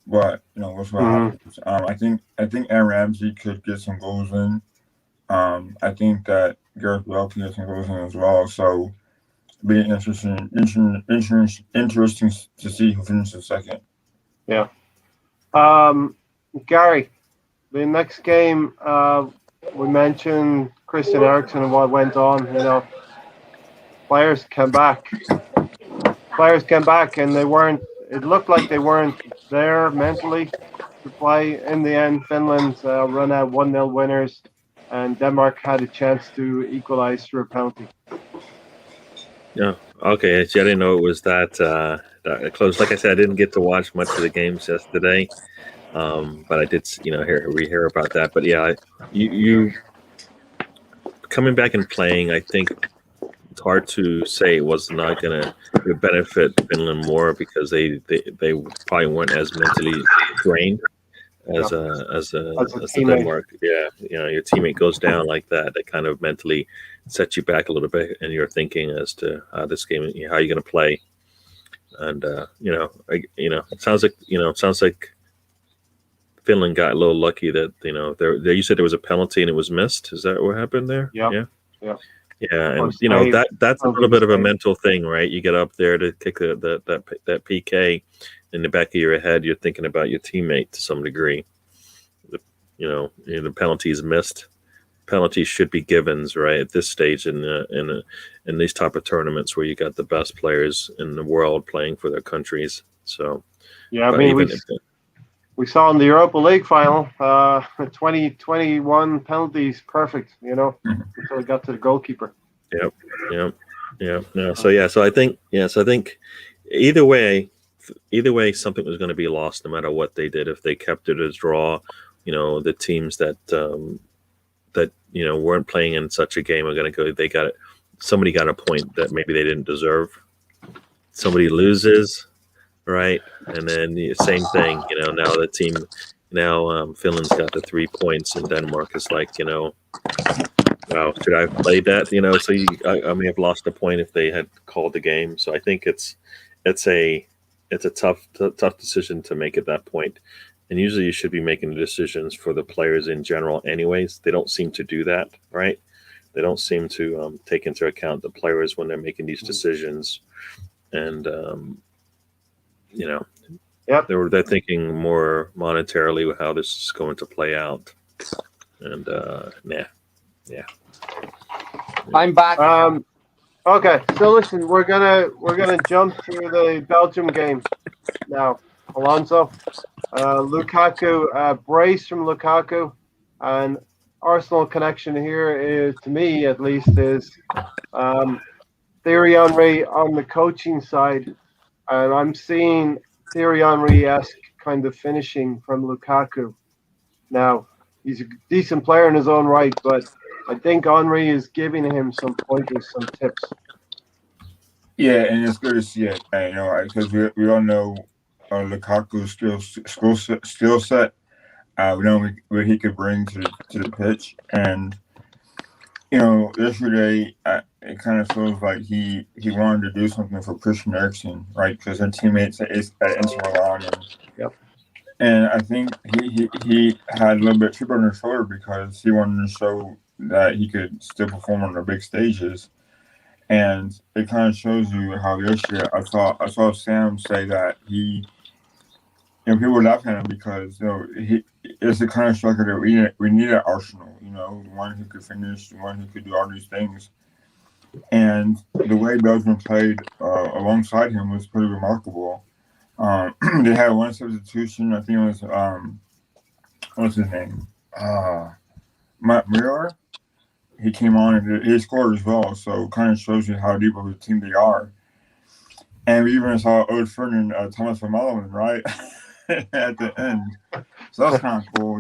S3: But what's what happens? I think Aaron Ramsey could get some goals in. I think that Gareth Bale can get some goals in as well. So, be interesting to see who finishes second.
S1: Yeah. Gary, the next game, we mentioned Christian Eriksen and what went on. Players came back, and they weren't. It looked like they weren't there mentally. to play. In the end, Finland run out 1-0 winners, and Denmark had a chance to equalize through a penalty.
S2: Yeah. Okay. See, I didn't know it was that close. Like I said, I didn't get to watch much of the games yesterday, but I did, hear about that. But yeah, you coming back and playing, I think it's hard to say it was not going to benefit Finland more because they probably weren't as mentally drained as the
S1: teammate.
S2: Denmark. Yeah, your teammate goes down like that. That kind of mentally sets you back a little bit, and you're thinking as to how this game, how you're going to play. And it sounds like Finland got a little lucky that there. You said there was a penalty and it was missed. Is that what happened there?
S1: Yeah.
S2: Yeah, and that's a little bit of a mental thing, right? You get up there to kick that PK, in the back of your head, you're thinking about your teammate to some degree. The penalty is missed. Penalties should be givens, right? At this stage in these type of tournaments where you got the best players in the world playing for their countries. So
S1: yeah, I mean we saw in the Europa League final, 2021 penalties, perfect, until it got to the goalkeeper.
S2: Yep. No, so I think either way, something was going to be lost no matter what they did. If they kept it as draw, the teams that weren't playing in such a game are going to go. Somebody got a point that maybe they didn't deserve. Somebody loses. Right, and then the same thing. Now the team, Finland's got the 3 points, and Denmark is like, wow, should I have played that? So I may have lost a point if they had called the game. So I think it's a tough decision to make at that point. And usually you should be making the decisions for the players in general, anyways. They don't seem to do that, right? They don't seem to take into account the players when they're making these decisions, and
S1: Yep.
S2: They're thinking more monetarily with how this is going to play out, and yeah.
S4: I'm back.
S1: Okay, so listen, we're gonna jump to the Belgium game now. Alonso, Lukaku, brace from Lukaku, and Arsenal connection here is, to me at least, is Thierry Henry on the coaching side. And I'm seeing Thierry Henry-esque kind of finishing from Lukaku. Now, he's a decent player in his own right, but I think Henry is giving him some pointers, some tips.
S3: Yeah, and it's good to see it, because we all know Lukaku's skill set. We know what he could bring to the pitch, and yesterday it kind of feels like he wanted to do something for Christian Eriksen, right? Because her teammates at Inter Milan, and I think he had a little bit of chip on his shoulder because he wanted to show that he could still perform on the big stages, and it kind of shows you how yesterday I saw Sam say that people were laughing at him because he is the kind of striker that we need at Arsenal. One who could finish, one who could do all these things. And the way Belgium played alongside him was pretty remarkable. They had one substitution. I think it was what's his name? Muir. He came on and he scored as well. So it kind of shows you how deep of a team they are. And we even saw old friend Thomas van Malen, right? At the end. So that's kind of cool,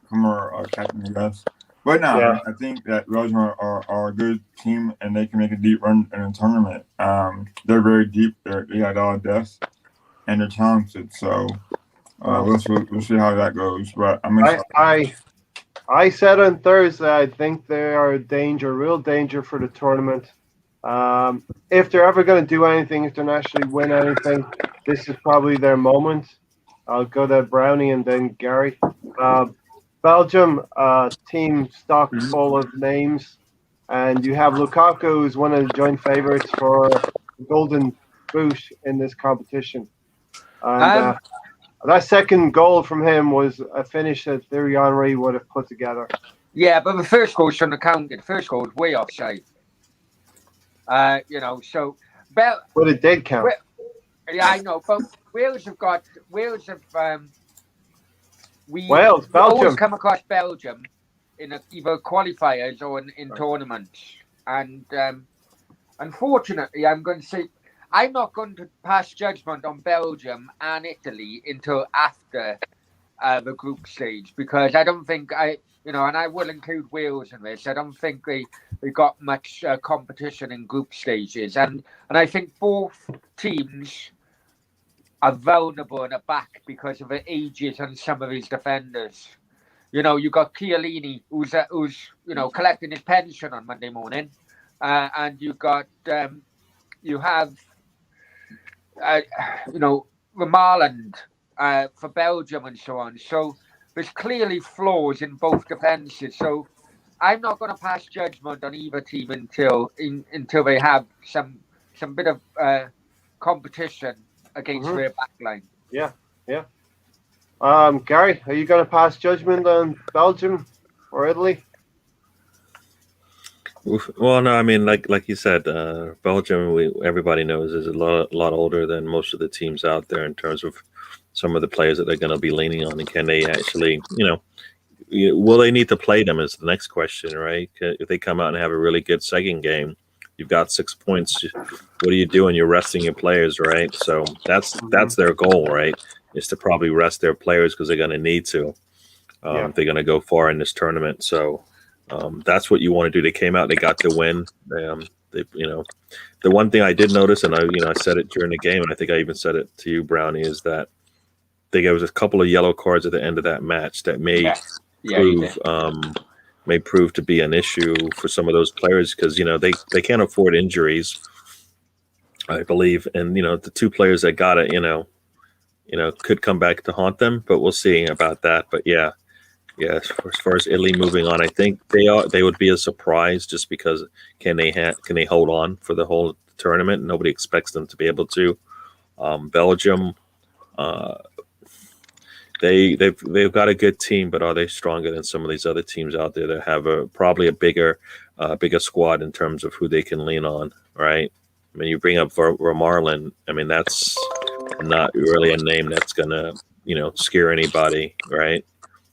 S3: from our captain, I guess. But no, yeah. I think that Belgium are a good team and they can make a deep run in a tournament. They're very deep. They got a lot of depth and they're talented. So we'll see how that goes. But
S1: I said on Thursday I think they are real danger for the tournament. If they're ever going to do anything internationally, win anything, this is probably their moment. I'll go to Brownie and then Gary. Belgium, team stock full of names, and you have Lukaku, who's one of the joint favorites for the Golden Boot in this competition. And that second goal from him was a finish that Thierry Henry would have put together.
S4: Yeah, but the first goal shouldn't have counted. The first goal was way offside.
S1: But it did count.
S4: Yeah, I know, but Wales have we
S1: Wales,
S4: always
S1: Belgium.
S4: come across Belgium in either qualifiers or in tournaments, and unfortunately, I'm going to say I'm not going to pass judgment on Belgium and Italy until after the group stage, because I don't think and I will include Wales in this. I don't think they got much competition in group stages, and I think both teams are vulnerable in the back because of the ages and some of his defenders. You got Chiellini, who's collecting his pension on Monday morning, and you have Remarland for Belgium and so on. So there's clearly flaws in both defences. So I'm not going to pass judgment on either team until they have some bit of competition against their backline.
S1: Yeah. Gary, are you going to pass judgment on Belgium or Italy?
S2: Well, no, I mean, like you said, Belgium, everybody knows, is a lot older than most of the teams out there in terms of some of the players that they're going to be leaning on, and can they actually, will they need to play them is the next question, right? If they come out and have a really good second game, you've got 6 points. What are you doing? You're resting your players, right? So that's their goal, right? Is to probably rest their players because they're going to need to. They're going to go far in this tournament, so. That's what you want to do. They came out, they got the win. The one thing I did notice, and I said it during the game, and I think I even said it to you, Brownie, is that there was a couple of yellow cards at the end of that match that may prove to be an issue for some of those players because they can't afford injuries, I believe, and the two players that got it, could come back to haunt them, but we'll see about that. But yeah. Yeah, as far as Italy moving on, I think they would be a surprise just because can they hold on for the whole tournament? Nobody expects them to be able to. Belgium, they've got a good team, but are they stronger than some of these other teams out there that have probably a bigger squad in terms of who they can lean on? Right? I mean, you bring up Remarland. I mean, that's not really a name that's gonna scare anybody, right?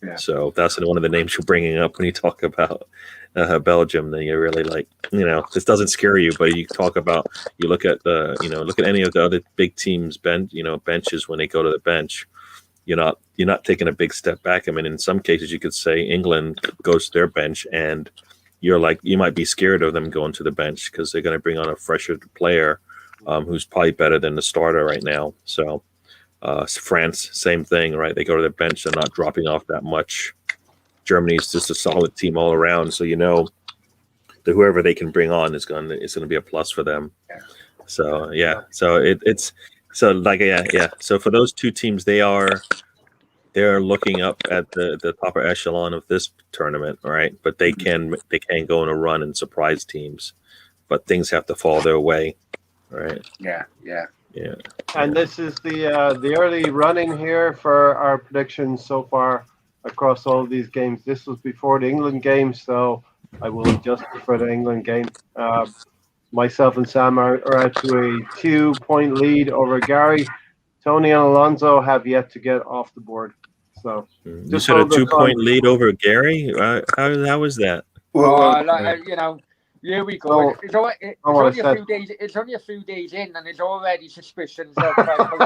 S4: Yeah.
S2: So that's one of the names you're bringing up when you talk about Belgium. Then you're really like, this doesn't scare you, but you look at look at any of the other big teams' benches when they go to the bench. You're not taking a big step back. I mean, in some cases, you could say England goes to their bench, and you might be scared of them going to the bench because they're going to bring on a fresher player who's probably better than the starter right now. So. France, same thing, right? They go to the bench, they're not dropping off that much. Germany's just a solid team all around, so that whoever they can bring on is going to be a plus for them.
S4: Yeah.
S2: So So for those two teams, they're looking up at the upper echelon of this tournament, right? But they can go on a run and surprise teams, but things have to fall their way, right?
S4: Yeah.
S1: And this is the early running here for our predictions so far across all of these games. This was before the England game, so I will adjust for the England game. Myself and Sam are out to a 2-point lead over Gary. Tony and Alonso have yet to get off the board. So
S2: you said a 2-point lead over Gary. How is that?
S4: Here we go.
S1: So,
S4: it's only a few days in, and there's already suspicions of.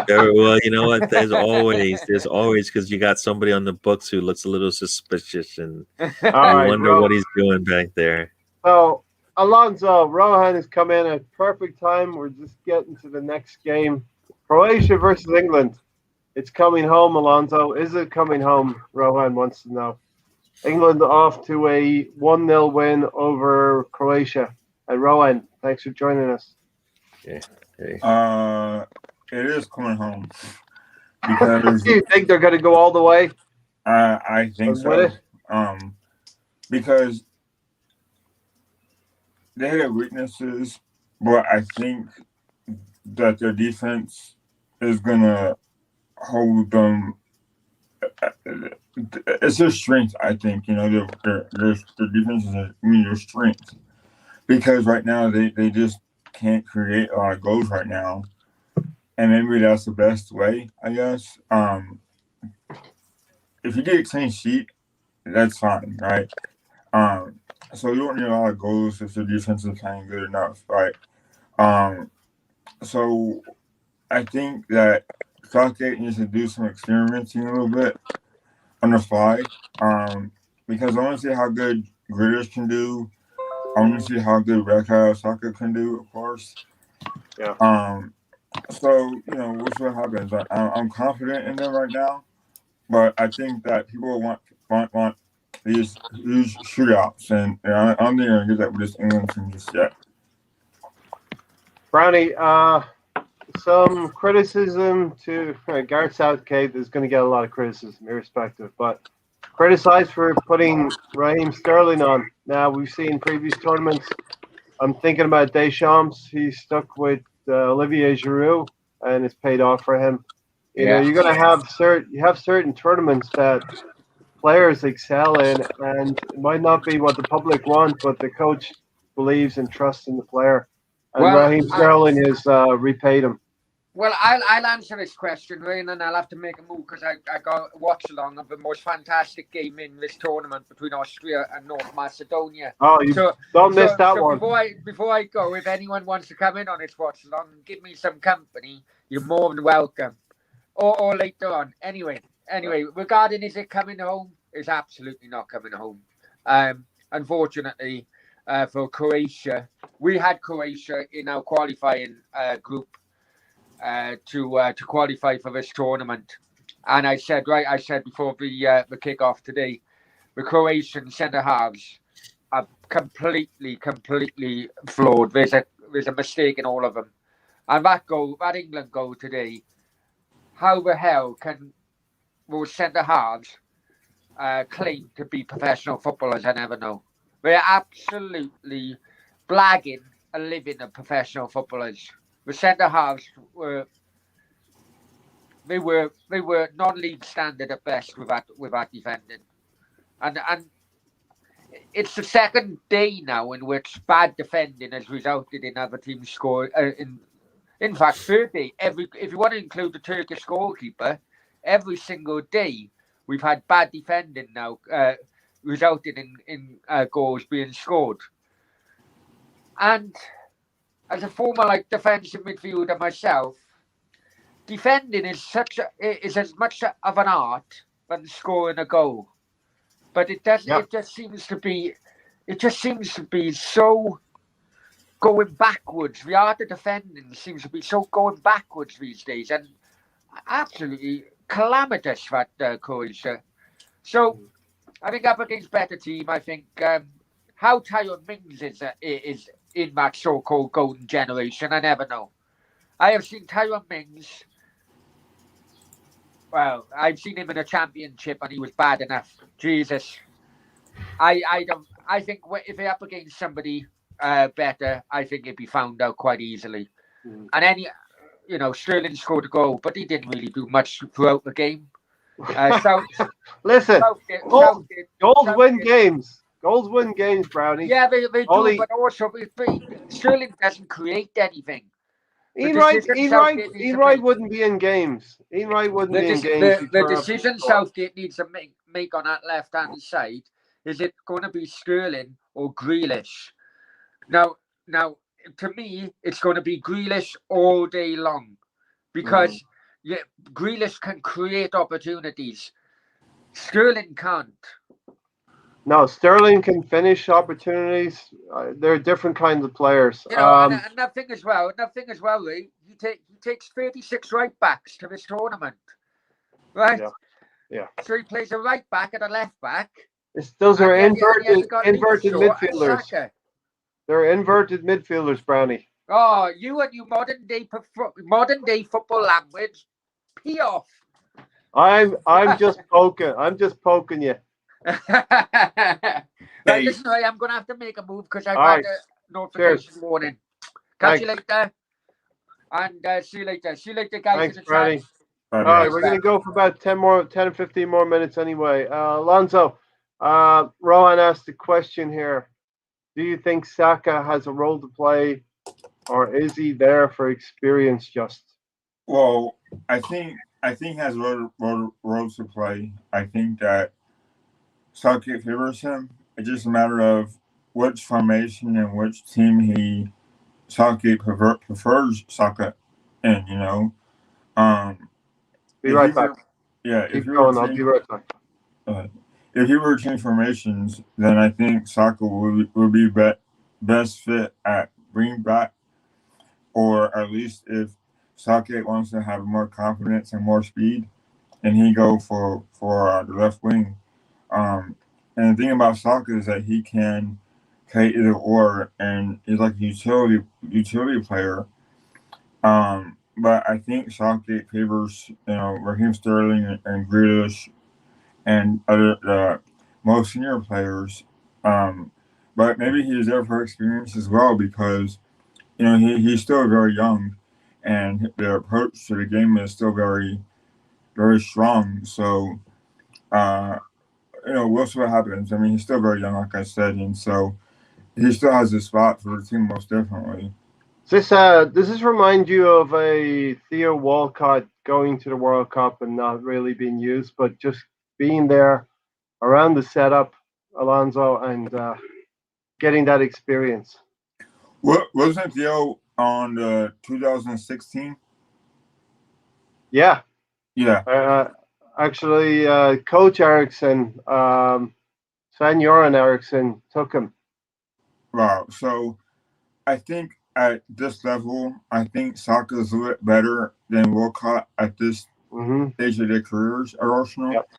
S2: Well, you know what? There's always because you got somebody on the books who looks a little suspicious, and I wonder what he's doing back there.
S1: So, Alonso, Rohan has come in at perfect time. We're just getting to the next game. Croatia versus England. It's coming home, Alonso. Is it coming home? Rohan wants to know. England off to a 1-0 win over Croatia. And Rowan, thanks for joining us.
S2: Okay.
S3: It is coming home. Because
S1: do you think they're going to go all the way?
S3: I think so. Because they have weaknesses, but I think that their defense is going to hold them. It's their strength, I think. Their defense is their strength. Because right now they just can't create a lot of goals right now. and maybe that's the best way, I guess. If you get a clean sheet, that's fine, right? So you don't need a lot of goals if your defense is playing good enough, right? So I think that Southgate needs to do some experimenting a little bit on the fly, because I want to see how good Gritters can do. I want to see how good Red Cow Soccer can do, of course.
S1: Yeah.
S3: So we'll see what happens. I'm confident in them right now, but I think that people want these shootouts, and I don't think they're gonna get that with this England team just yet.
S1: Brownie, some criticism to Gareth Southgate is going to get a lot of criticism, irrespective, but criticized for putting Raheem Sterling on. Now, we've seen previous tournaments. I'm thinking about Deschamps. He's stuck with Olivier Giroud, and it's paid off for him. You know, you're going to have certain tournaments that players excel in, and it might not be what the public want, but the coach believes and trusts in the player. And Raheem Sterling has repaid him.
S4: Well, I'll answer this question, Ryan, and I'll have to make a move because I got watch along of the most fantastic game in this tournament between Austria and North Macedonia.
S1: Oh, don't miss that one.
S4: Before I go, if anyone wants to come in on this watch along and give me some company, you're more than welcome. Or later on. Anyway, regarding is it coming home? It's absolutely not coming home. Unfortunately, for Croatia, we had Croatia in our qualifying group. To qualify for this tournament, and I said before the kickoff today, the Croatian centre halves are completely flawed. There's a mistake in all of them, and that England goal today. How the hell can those centre halves claim to be professional footballers? I never know. They're absolutely blagging a living of professional footballers. The centre halves were non-league standard at best with that defending, and it's the second day now in which bad defending has resulted in other teams score. In fact, third day. If you want to include the Turkish goalkeeper, every single day we've had bad defending now, resulting in goals being scored, and as a former defensive midfielder myself, defending is as much of an art than scoring a goal. But it doesn't. Yeah. It just seems to be so going backwards. The art of defending seems to be so going backwards these days, and absolutely calamitous for Croatia. So I think up against better team. I think how Tyrone Mings is in that so-called golden generation, I never know. I have seen Tyrone Mings. Well, I've seen him in a championship, and he was bad enough. Jesus, I think if they're up against somebody better, I think it'd be found out quite easily. And Sterling scored a goal, but he didn't really do much throughout the game.
S1: Listen, goals win games. Goals win games, Brownie.
S4: Yeah, they do, but also Sterling doesn't create anything.
S1: Ian Wright wouldn't be in games. Ian Wright wouldn't be in games.
S4: The decision Southgate needs to make on that left-hand side, is it going to be Sterling or Grealish? Now, to me, it's going to be Grealish all day long, because Grealish can create opportunities. Sterling can't.
S1: No, Sterling can finish opportunities. They're different kinds of players.
S4: And nothing as well, Ray. He takes 36 right backs to this tournament, right?
S1: Yeah.
S4: So he plays a right back and a left back.
S1: Those are inverted midfielders. They're inverted midfielders, Brownie.
S4: Oh, you and your modern day football language, pee off.
S1: I'm just poking. I'm just poking you.
S4: Right, listen, I'm going to have to make a move because I got a notification warning. Catch you later. And see you later. See you later, guys.
S1: Thanks, Brownie. All right, we're going to go for about 10 or 15 more minutes anyway. Alonso, Rohan asked a question here. Do you think Saka has a role to play, or is he there for experience just?
S3: Well, I think he has role to play. I think that Southgate favors him. It's just a matter of which formation and which team Southgate prefers Saka in. Um,
S1: Be
S3: if
S1: right
S3: you
S1: back.
S3: were, yeah, if
S1: Keep
S3: you were
S1: going. I'll
S3: to
S1: be right back.
S3: uh, if you were to change formations, then I think Saka would be best fit at bring back, or at least if Southgate wants to have more confidence and more speed, and he go for the left wing. Um, and the thing about Saka is that he can play either or, and he's like a utility player. But I think Southgate favors Raheem Sterling and Grealish and other most senior players. Um, but maybe he's there for experience as well because he's still very young, and the approach to the game is still very very strong. So uh, we'll see what happens. I mean, he's still very young, like I said, and so he still has a spot for the team most definitely.
S1: Does this remind you of a Theo Walcott going to the World Cup and not really being used, but just being there around the setup, Alonso, and getting that experience?
S3: What wasn't Theo on the 2016?
S1: Yeah.
S3: Yeah.
S1: Actually, Coach Eriksen, Sven-Göran Eriksson took him.
S3: Wow. So I think at this level, I think Saka is a little bit better than Walcott at this stage of their careers at Arsenal.
S1: Yep.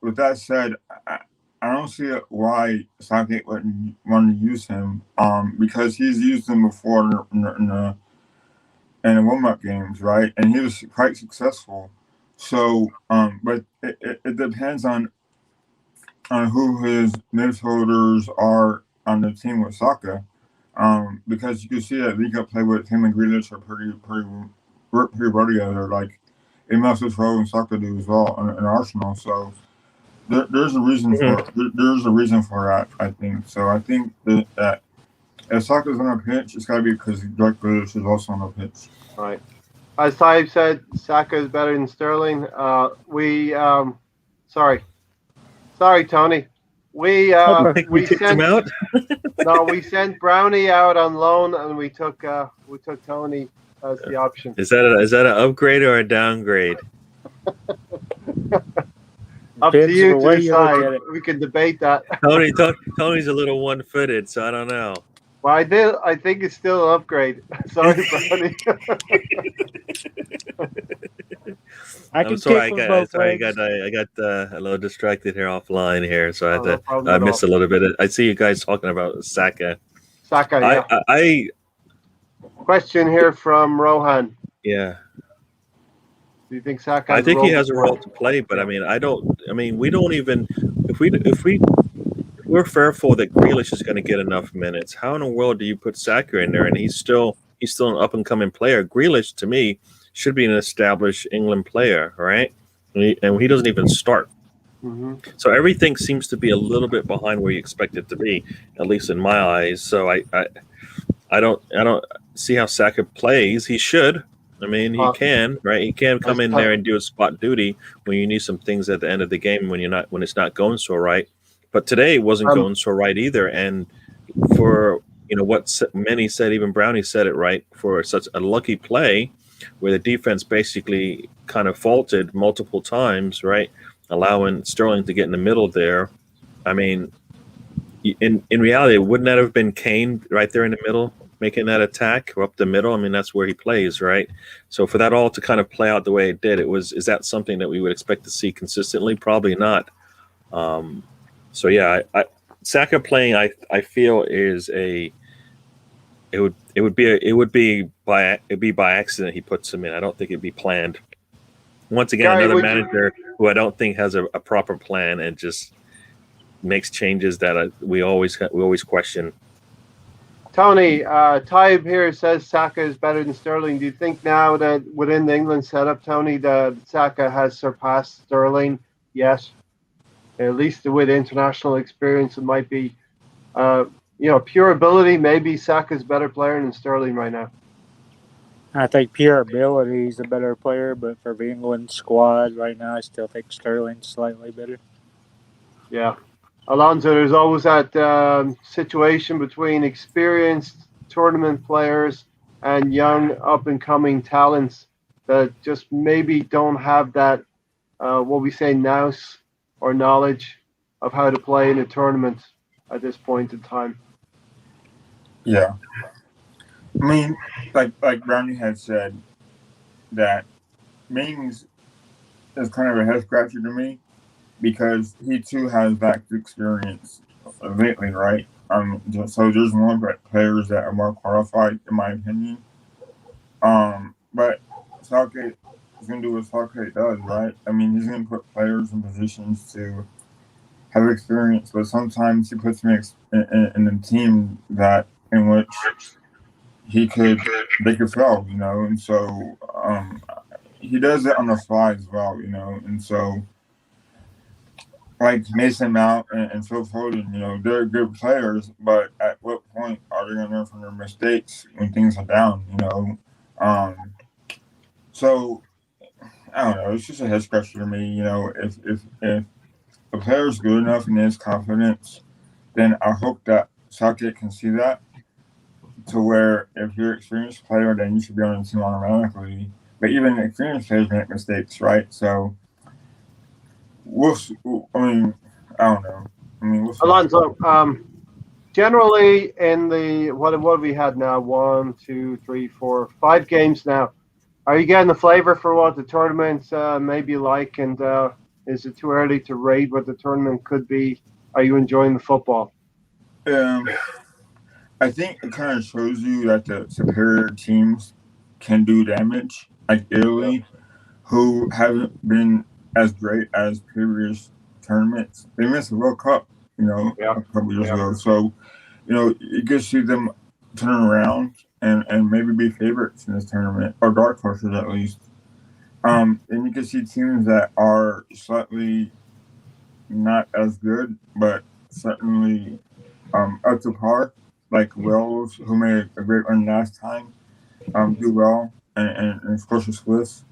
S3: With that said, I don't see why Southgate wouldn't want to use him. Because he's used him before in the warm-up games, right? And he was quite successful. So, but it depends on who his midfielders are on the team with Saka. Because you can see that League Cup play with him and Grealish are pretty well together. Like it must have and Saka do as well in Arsenal. So there's a reason for that. I think so. I think that if Saka's on the pitch, it's got to be because Jack Grealish is also on the pitch.
S1: Right. As Tybe said, Saka is better than Sterling. Sorry, Tony. We
S2: kicked him out.
S1: No, we sent Brownie out on loan, and we took Tony as the option.
S2: Is that an upgrade or a downgrade?
S1: Up to you to decide. We can debate that.
S2: Tony's a little one-footed, so I don't know.
S1: Well, I think it's still an upgrade. Sorry, Brownie.
S2: I'm sorry, I got a little distracted here offline here, so I missed a little bit. I see you guys talking about Saka.
S1: Yeah.
S2: I
S1: question here from Rohan.
S2: Yeah.
S1: Do you think Saka?
S2: I think he has a role to play, but we don't even if we're fearful that Grealish is going to get enough minutes. How in the world do you put Saka in there? And he's still an up and coming player. Grealish, to me, should be an established England player, right? And he doesn't even start.
S1: Mm-hmm.
S2: So everything seems to be a little bit behind where you expect it to be, at least in my eyes. So I don't see how Saka plays. He should. I mean, he can, right? He can come in there and do a spot duty when you need some things at the end of the game when it's not going so right. But today wasn't going so right either. And for what many said, even Brownie said it right, for such a lucky play where the defense basically kind of faulted multiple times, right, allowing Sterling to get in the middle there. I mean, in reality, wouldn't that have been Kane right there in the middle, making that attack up the middle? I mean, that's where he plays, right? So for that all to kind of play out the way it did, is that something that we would expect to see consistently? Probably not. So yeah, Saka playing, I feel it would be by accident he puts him in. I don't think it'd be planned. Once again, Gary, another manager who I don't think has a proper plan and just makes changes that we always question.
S1: Tony, Tybe here says Saka is better than Sterling. Do you think now that within the England setup, Tony, that Saka has surpassed Sterling? Yes. At least with international experience, it might be, pure ability. Maybe Saka's a better player than Sterling right now.
S5: I think pure ability, he's a better player, but for the England squad right now, I still think Sterling's slightly better.
S1: Yeah. Alonso, there's always that situation between experienced tournament players and young up and coming talents that just maybe don't have that, what we say, nous or knowledge of how to play in a tournament at this point in time.
S3: Yeah. I mean, like Brownie had said, that Mings is kind of a head scratcher to me because he too has that experience lately, right? So there's more players that are more qualified, in my opinion. But Southgate is going to do what Southgate does, right? I mean, he's going to put players in positions to have experience, but sometimes he puts me in a team that in which they could fail, you know, and so he does it on the fly as well, you know, and so like Mason Mount and Phil Foden, you know, they're good players, but at what point are they going to learn from their mistakes when things are down, you know? So I don't know. It's just a head scratcher to me, you know. If a player's good enough and has confidence, then I hope that Southgate can see that to where if you're an experienced player, then you should be on the team automatically. But even experienced players make mistakes, right? So I mean, I don't know. I mean, we'll see.
S1: Alonso, generally in the what have we had now? 1, 2, 3, 4, 5 games now. Are you getting the flavor for what the tournament may be like? And is it too early to rate what the tournament could be? Are you enjoying the football?
S3: I think it kind of shows you that the superior teams can do damage, like Italy, who haven't been as great as previous tournaments. They missed the World Cup, you know, a couple years ago. So, you know, you could see them turn around and maybe be favorites in this tournament, or dark horses at least. And you can see teams that are slightly not as good, but certainly up to par, like Wales, who made a great run last time, do well, and of course the Swiss.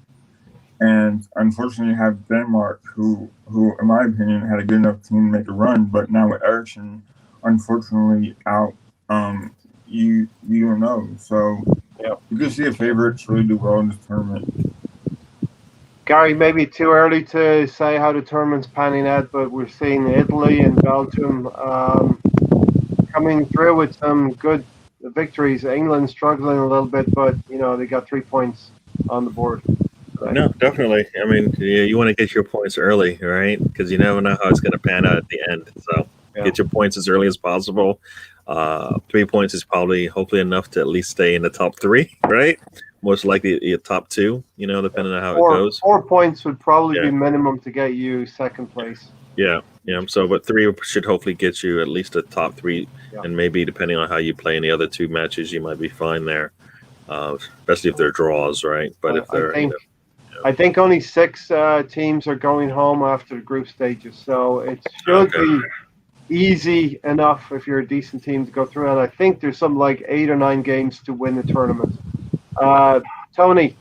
S3: And unfortunately, have Denmark, who, in my opinion, had a good enough team to make a run, but now with Eriksen, unfortunately, out, you don't know. So you can see a favorites really do well in this tournament.
S1: Gary, maybe too early to say how the tournament's panning out, but we're seeing Italy and Belgium coming through with some good victories. England struggling a little bit, but you know they got 3 points on the board.
S2: Right? No, definitely. I mean, you want to get your points early, right? Because you never know how it's going to pan out at the end. So get your points as early as possible. 3 points is probably hopefully enough to at least stay in the top 3, right? Most likely top 2, you know, depending on how it goes.
S1: 4 points would probably be minimum to get you second place.
S2: Yeah. So, but 3 should hopefully get you at least a top 3, and maybe depending on how you play in the other 2 matches, you might be fine there, especially if they're draws, right? But if they're,
S1: I think only 6 teams are going home after the group stages, so it should be easy enough if you're a decent team to go through. And I think there's something like 8 or 9 games to win the tournament. Tony,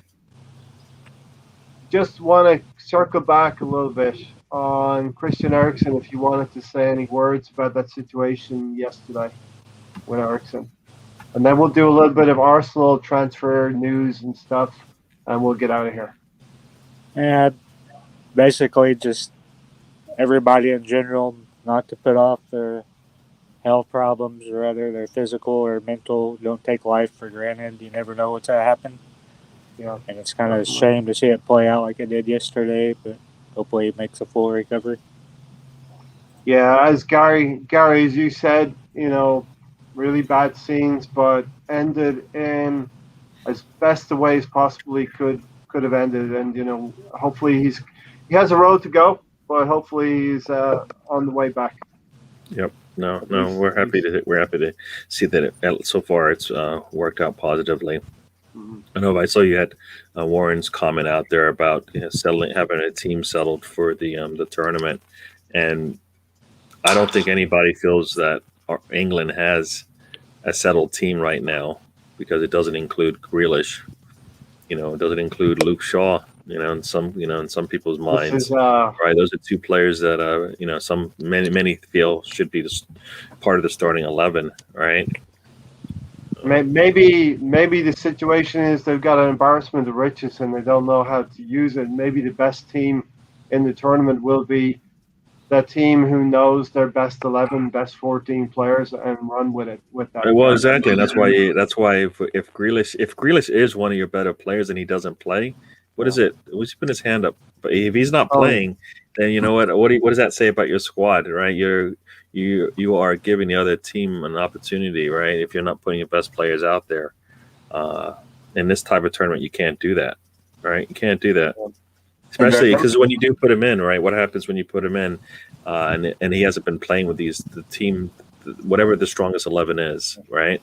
S1: just want to circle back a little bit on Christian Eriksen, if you wanted to say any words about that situation yesterday with Eriksen. And then we'll do a little bit of Arsenal transfer news and stuff, and we'll get out of here.
S5: Yeah, basically just everybody in general not to put off their health problems, or whether they're physical or mental. Don't take life for granted. You never know what's going to happen.
S1: Yeah.
S5: And it's kind of a shame to see it play out like it did yesterday, but hopefully it makes a full recovery.
S1: Yeah, as Gary, as you said, you know, really bad scenes, but ended in as best the way as possibly could have ended. And, you know, hopefully he has a road to go, but hopefully he's on the way back.
S2: Yep. No, we're happy to see that so far it's worked out positively. I know I saw you had Warren's comment out there about having a team settled for the tournament, and I don't think anybody feels that England has a settled team right now, because it doesn't include Grealish does it include Luke Shaw? In some people's
S1: This
S2: minds,
S1: is
S2: right? Those are two players that many feel should be part of the starting 11, right?
S1: maybe the situation is they've got an embarrassment of riches and they don't know how to use it. Maybe the best team in the tournament will be that team who knows their best 11, best 14 players and run with that.
S2: Well, exactly. That's why if Grealish is one of your better players and he doesn't play, what is it? He's putting his hand up. But if he's not playing, then you know what? What does that say about your squad, right? You are giving the other team an opportunity, right? If you're not putting your best players out there, in this type of tournament, you can't do that, right? You can't do that. Especially because when you do put him in, right? What happens when you put him in, and he hasn't been playing with the team, whatever the strongest 11 is, right?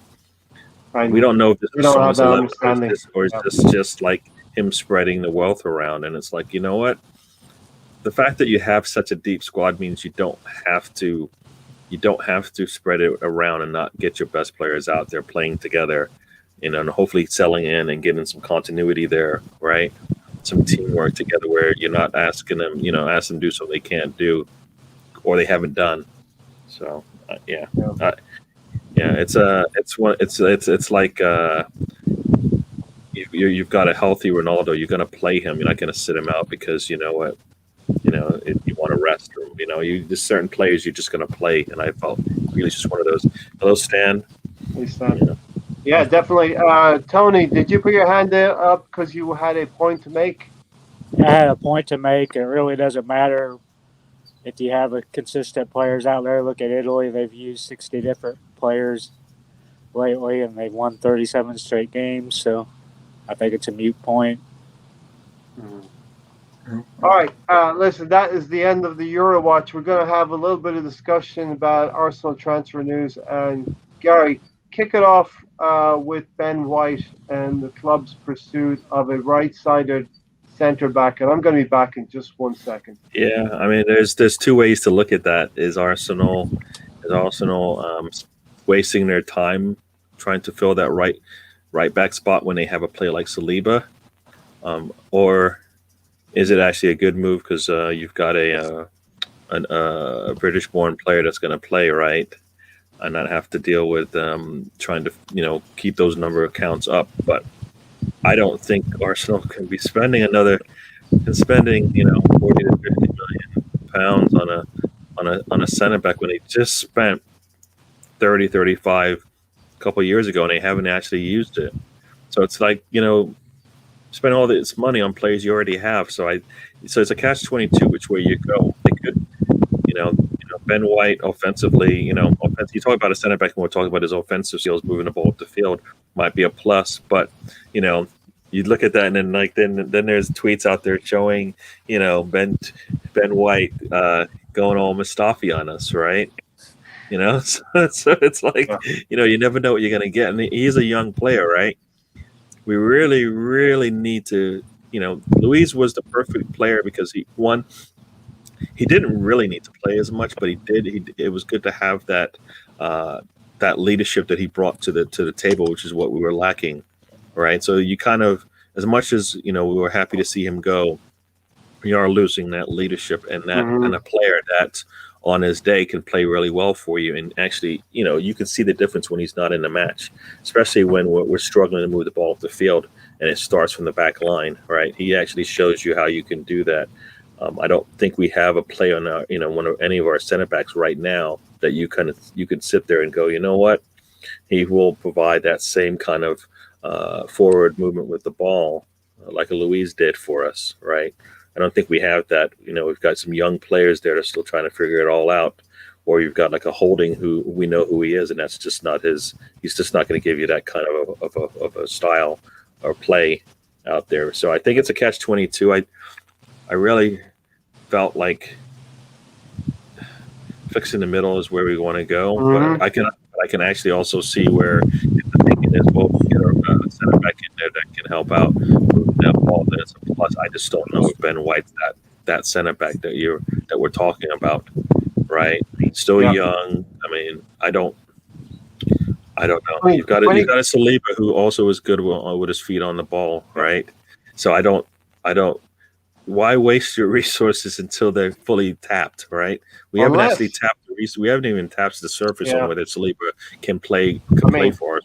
S2: We don't know if this is the strongest 11 or is this just like him spreading the wealth around. And it's like, you know what? The fact that you have such a deep squad means you don't have to spread it around and not get your best players out there playing together, and hopefully selling in and getting some continuity there, right? Some teamwork together where you're not asking them, ask them to do something they can't do or they haven't done. So it's like you've got a healthy Ronaldo. You're going to play him. You're not going to sit him out because you know what, if you want to rest him. There's certain players you're just going to play, and I felt really just one of those. Hello, Stan.
S1: Hey, Stan. Yeah, definitely. Tony, did you put your hand up because you had a point to make?
S5: I had a point to make. It really doesn't matter if you have consistent players out there. Look at Italy. They've used 60 different players lately, and they've won 37 straight games. So I think it's a moot point.
S1: All right. Listen, that is the end of the Eurowatch. We're going to have a little bit of discussion about Arsenal transfer news. And Gary, kick it off with Ben White and the club's pursuit of a right-sided centre back, and I'm going to be back in just 1 second.
S2: Yeah, I mean, there's two ways to look at that. Is Arsenal wasting their time trying to fill that right back spot when they have a player like Saliba, or is it actually a good move because you've got a British-born player that's going to play right and not have to deal with trying to keep those number of counts up. But I don't think Arsenal can be spending 40 to 50 million pounds on a center back when they just spent 30, 35 a couple of years ago and they haven't actually used it. So it's like spend all this money on players you already have. So it's a catch-22 which way you go. They could Ben White offensively, you talk about a center back and we're talking about his offensive skills, moving the ball up the field might be a plus, but you look at that and then there's tweets out there showing Ben White going all Mustafi on us, right? So it's like you never know what you're gonna get, and he's a young player, right? We really, really need to. Luis was the perfect player because he didn't really need to play as much, but he did. It was good to have that leadership that he brought to the table, which is what we were lacking, right? So you kind of, as much as we were happy to see him go, you are losing that leadership and that and a player that on his day can play really well for you. And actually, you can see the difference when he's not in the match, especially when we're struggling to move the ball up the field and it starts from the back line, right? He actually shows you how you can do that. I don't think we have a player on our, any of our center backs right now that you could sit there and go, you know what, he will provide that same kind of forward movement with the ball like a Luis did for us, right? I don't think we have that. We've got some young players there that are still trying to figure it all out, or you've got like a Holding who we know who he is, and that's just not his. He's just not going to give you that kind of a style or play out there. So I think it's a catch-22. I really felt like fixing the middle is where we want to go, but I can actually also see where if the thinking is, well, get a center back in there that can help out moving that ball. Then it's a plus. I just don't know if Ben White's that center back that we're talking about, right? Still young. I mean, I don't know.
S1: I mean,
S2: You've got a Saliba who also is good with his feet on the ball, right? So I don't. Why waste your resources until they're fully tapped, right? We haven't actually tapped we haven't even tapped the surface on whether Saliba can play for us.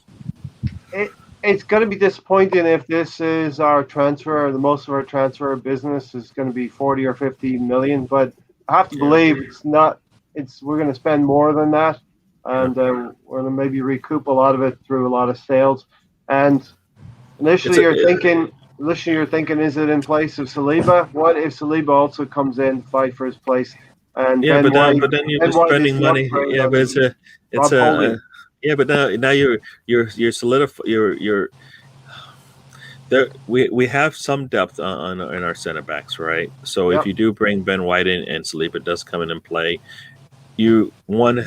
S1: It's going to be disappointing if this is our transfer. The most of our transfer business is going to be 40 or 50 million, but I have to believe it's not. We're going to spend more than that, and we're going to maybe recoup a lot of it through a lot of sales. And initially, you're thinking, is it in place of Saliba? What if Saliba also comes in, fight for his place? And
S2: but then you're just spending money. Yeah, but but now you're solidifying. You're there. We have some depth in our center backs, right? So if you do bring Ben White in and Saliba does come in and play, you've spent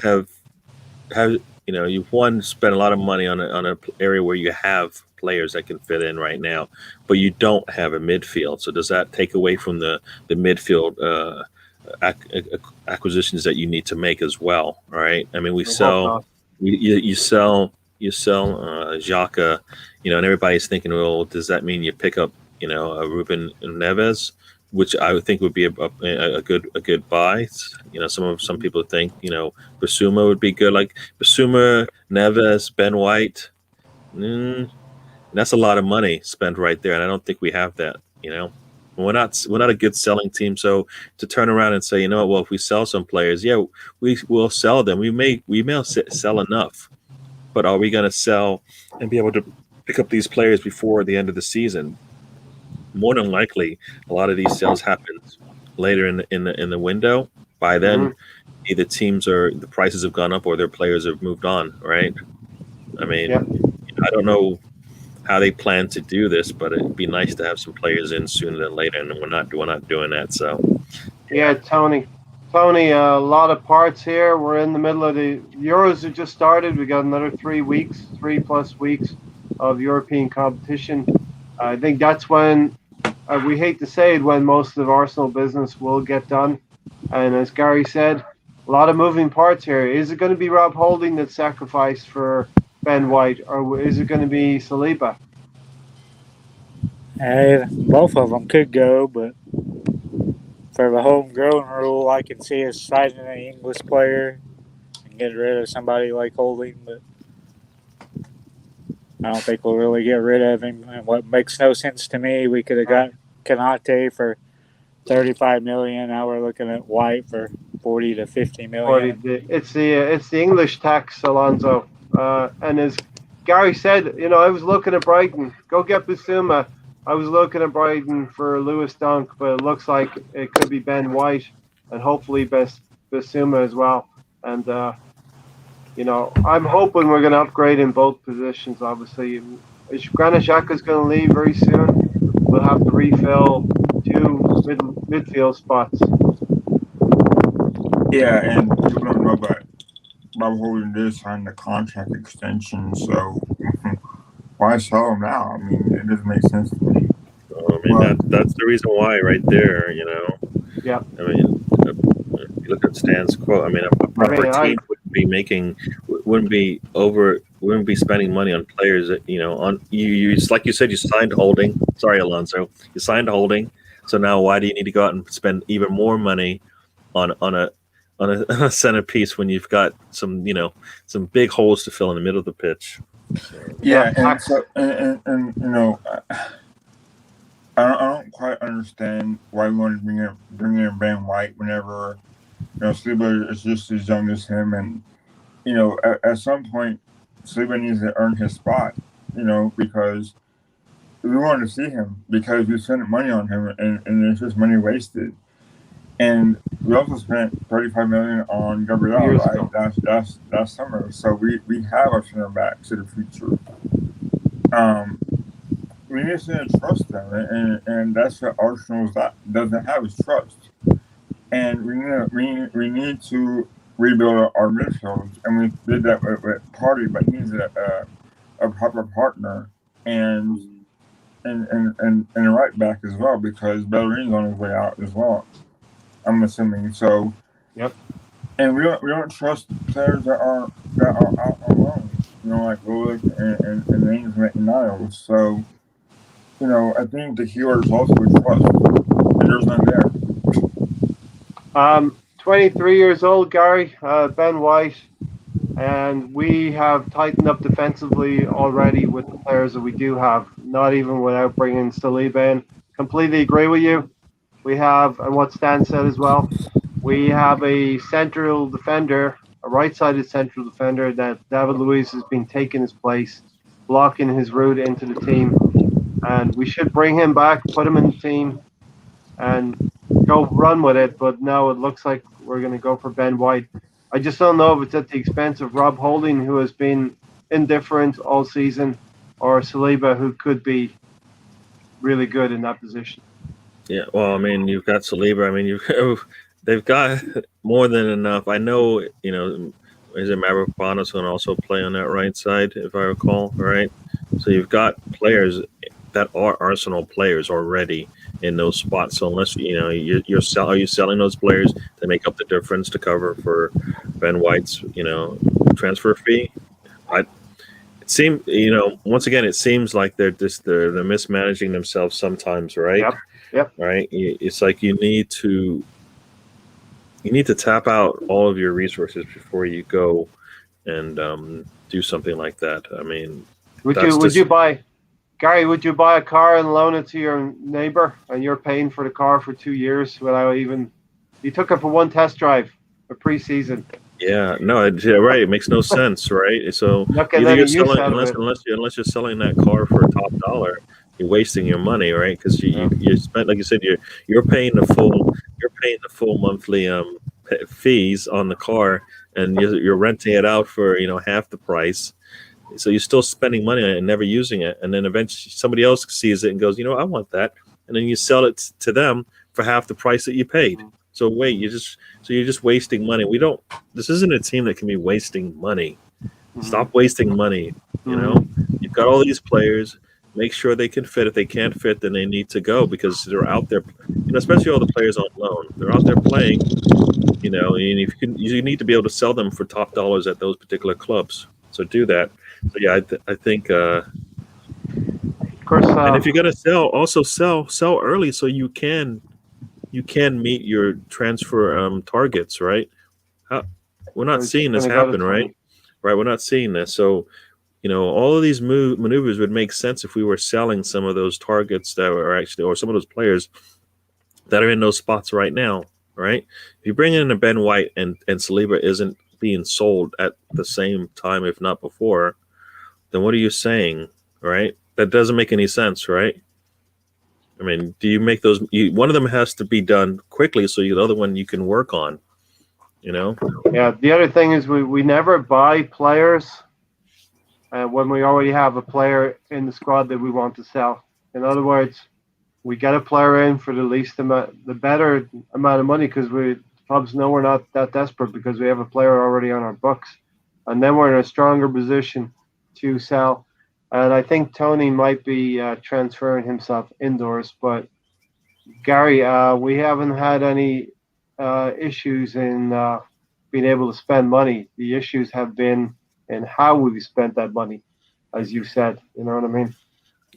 S2: a lot of money on an area where you have players that can fit in right now, but you don't have a midfield. So does that take away from the midfield acquisitions that you need to make as well? Right? I mean, you sell Xhaka, and everybody's thinking, well, does that mean you pick up a Ruben Neves, which I would think would be a good buy. Some people think Basuma would be good, like Basuma, Neves, Ben White. That's a lot of money spent right there, and I don't think we have that. We're not a good selling team. So to turn around and say, well, if we sell some players, we will sell them. We may sell enough, but are we going to sell and be able to pick up these players before the end of the season? More than likely, a lot of these sales happen later in the window. By then, either the prices have gone up or their players have moved on. Right? I mean, I don't know how they plan to do this, but it'd be nice to have some players in sooner than later, and we're not doing that. So,
S1: Tony, a lot of parts here. We're in the middle of the Euros have just started. We got another 3+ weeks of European competition. I think that's when we hate to say it, when most of Arsenal business will get done. And as Gary said, a lot of moving parts here. Is it going to be Rob Holding that's sacrificed for Ben White, or is it going to be Saliba?
S5: Both of them could go, but for the homegrown rule, I can see us signing an English player and getting rid of somebody like Holding, but I don't think we'll really get rid of him. And what makes no sense to me, we could have got Kanate for 35 million. Now we're looking at White for 40 to 50 million.
S1: It's the English tax, Alonso. And as Gary said, I was looking at Brighton. Go get Basuma. I was looking at Brighton for Lewis Dunk, but it looks like it could be Ben White and hopefully Basuma as well. And I'm hoping we're going to upgrade in both positions. Obviously, Granit Xhaka's going to leave very soon. We'll have to refill 2 midfield spots.
S3: Yeah, and people don't know, but Bob Holding did sign the contract extension, so why sell him now? I mean, it doesn't make sense to me.
S2: That's the reason why, right there.
S1: Yeah.
S2: I mean, if you look at Stan's quote, I mean, a proper team wouldn't be spending money on players that on you. Like you said, you signed Holding. Sorry, Alonso, you signed Holding. So now, why do you need to go out and spend even more money on a centerpiece when you've got some big holes to fill in the middle of the pitch?
S3: Yeah, I don't quite understand why we want to bring in Ben White whenever Saliba is just as young as him, and at some point Saliba needs to earn his spot, because we want to see him because we spent money on him and it's just money wasted. And we also spent 35 million on Gabriel, right? That's summer. So we have a center back to the future. We need to trust them, and that's what Arsenal doesn't have is trust. And we need to rebuild our midfield, and we did that with Partey, but he needs a proper partner and a right back as well, because Bellerin's on his way out as well, I'm assuming. So,
S1: yep.
S3: And we don't trust players that are out on loan. like Lulic and names like Niles. So, I think the Healers also would trust, and there's none there.
S1: 23 years old, Gary, Ben White, and we have tightened up defensively already with the players that we do have, not even without bringing Saliba in. Completely agree with you. We have, and what Stan said as well, we have a central defender, a right-sided central defender that David Luiz has been taking his place, blocking his route into the team, and we should bring him back, put him in the team, and go run with it. But no, it looks like we're going to go for Ben White. I just don't know if it's at the expense of Rob Holding, who has been indifferent all season, or Saliba, who could be really good in that position.
S2: Yeah, well, I mean, you've got Saliba. I mean, they've got more than enough. I know, is it Mavropanos going to also play on that right side, if I recall, right? So you've got players that are Arsenal players already in those spots. So unless are you selling those players to make up the difference to cover for Ben White's transfer fee? It seems once again it seems like they're mismanaging themselves sometimes, right?
S1: Yep.
S2: Right. It's like you need to tap out all of your resources before you go and do something like that. I mean,
S1: would you buy a car and loan it to your neighbor, and you're paying for the car for 2 years without even? You took it for one test drive for preseason.
S2: Yeah, no, right. It makes no sense, right? So either you're selling unless you're selling that car for top dollar, you're wasting your money, right? Because you spent, like you said, you're paying the full monthly fees on the car, and you're renting it out for half the price. So you're still spending money on it and never using it, and then eventually somebody else sees it and goes, I want that, and then you sell it to them for half the price that you paid. So wait, you're just wasting money. This isn't a team that can be wasting money. Stop wasting money. You've got all these players. Make sure they can fit. If they can't fit, then they need to go because they're out there. Especially all the players on loan. They're out there playing. And if you need to be able to sell them for top dollars at those particular clubs. So do that. So yeah, I think. Of
S1: course.
S2: And if you're gonna sell, also sell early so you can meet your transfer targets, right? We're not seeing this happen, right? Right, we're not seeing this. So, all of these maneuvers would make sense if we were selling some of those targets that are actually, or some of those players that are in those spots right now, right? If you bring in a Ben White and Saliba isn't being sold at the same time, if not before, then what are you saying, right? That doesn't make any sense, right? I mean, do you make those? One of them has to be done quickly, so the other one you can work on.
S1: Yeah. The other thing is we never buy players when we already have a player in the squad that we want to sell. In other words, we get a player in for the better amount of money because clubs know we're not that desperate because we have a player already on our books, and then we're in a stronger position to sell. And I think Tony might be transferring himself indoors. But Gary, we haven't had any issues in being able to spend money. The issues have been in how we spent that money, as you said. You know what I mean?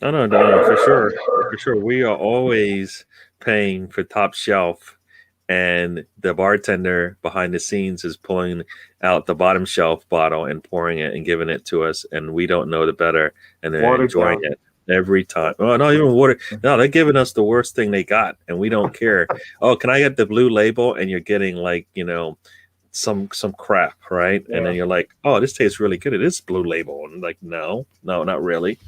S2: No, for sure. We are always paying for top shelf, and the bartender behind the scenes is pulling out the bottom shelf bottle and pouring it and giving it to us, and we don't know the better, and they're enjoying it every time. Oh, not even water. No, they're giving us the worst thing they got, and we don't care. Oh, can I get the blue label? And you're getting some crap, right? Yeah. And then you're like, oh, this tastes really good. It is blue label, and like, no, not really.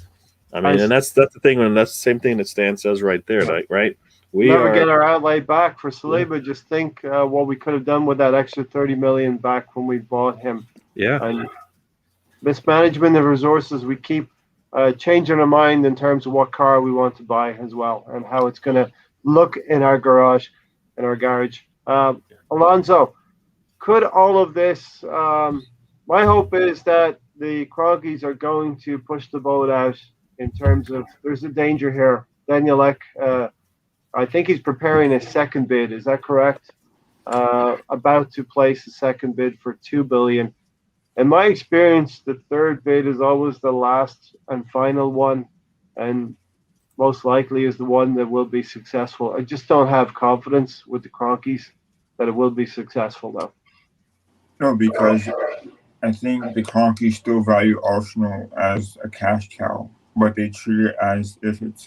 S2: I mean, and that's the thing, and that's the same thing that Stan says right there, right? We
S1: never get our outlay back for Saliba. Yeah. Just think what we could have done with that extra 30 million back when we bought him.
S2: Yeah.
S1: And mismanagement of resources, we keep changing our mind in terms of what car we want to buy as well, and how it's going to look in our garage. Alonso, could all of this? My hope is that the Kroenkes are going to push the boat out. In terms of, there's a danger here. Danielek, I think he's preparing a second bid. Is that correct? About to place a second bid for $2 billion. in my experience, the third bid is always the last and final one, and most likely is the one that will be successful. I just don't have confidence with the Cronkies that it will be successful, though.
S3: No, because I think the Cronkies still value Arsenal as a cash cow, but they treat it as if it's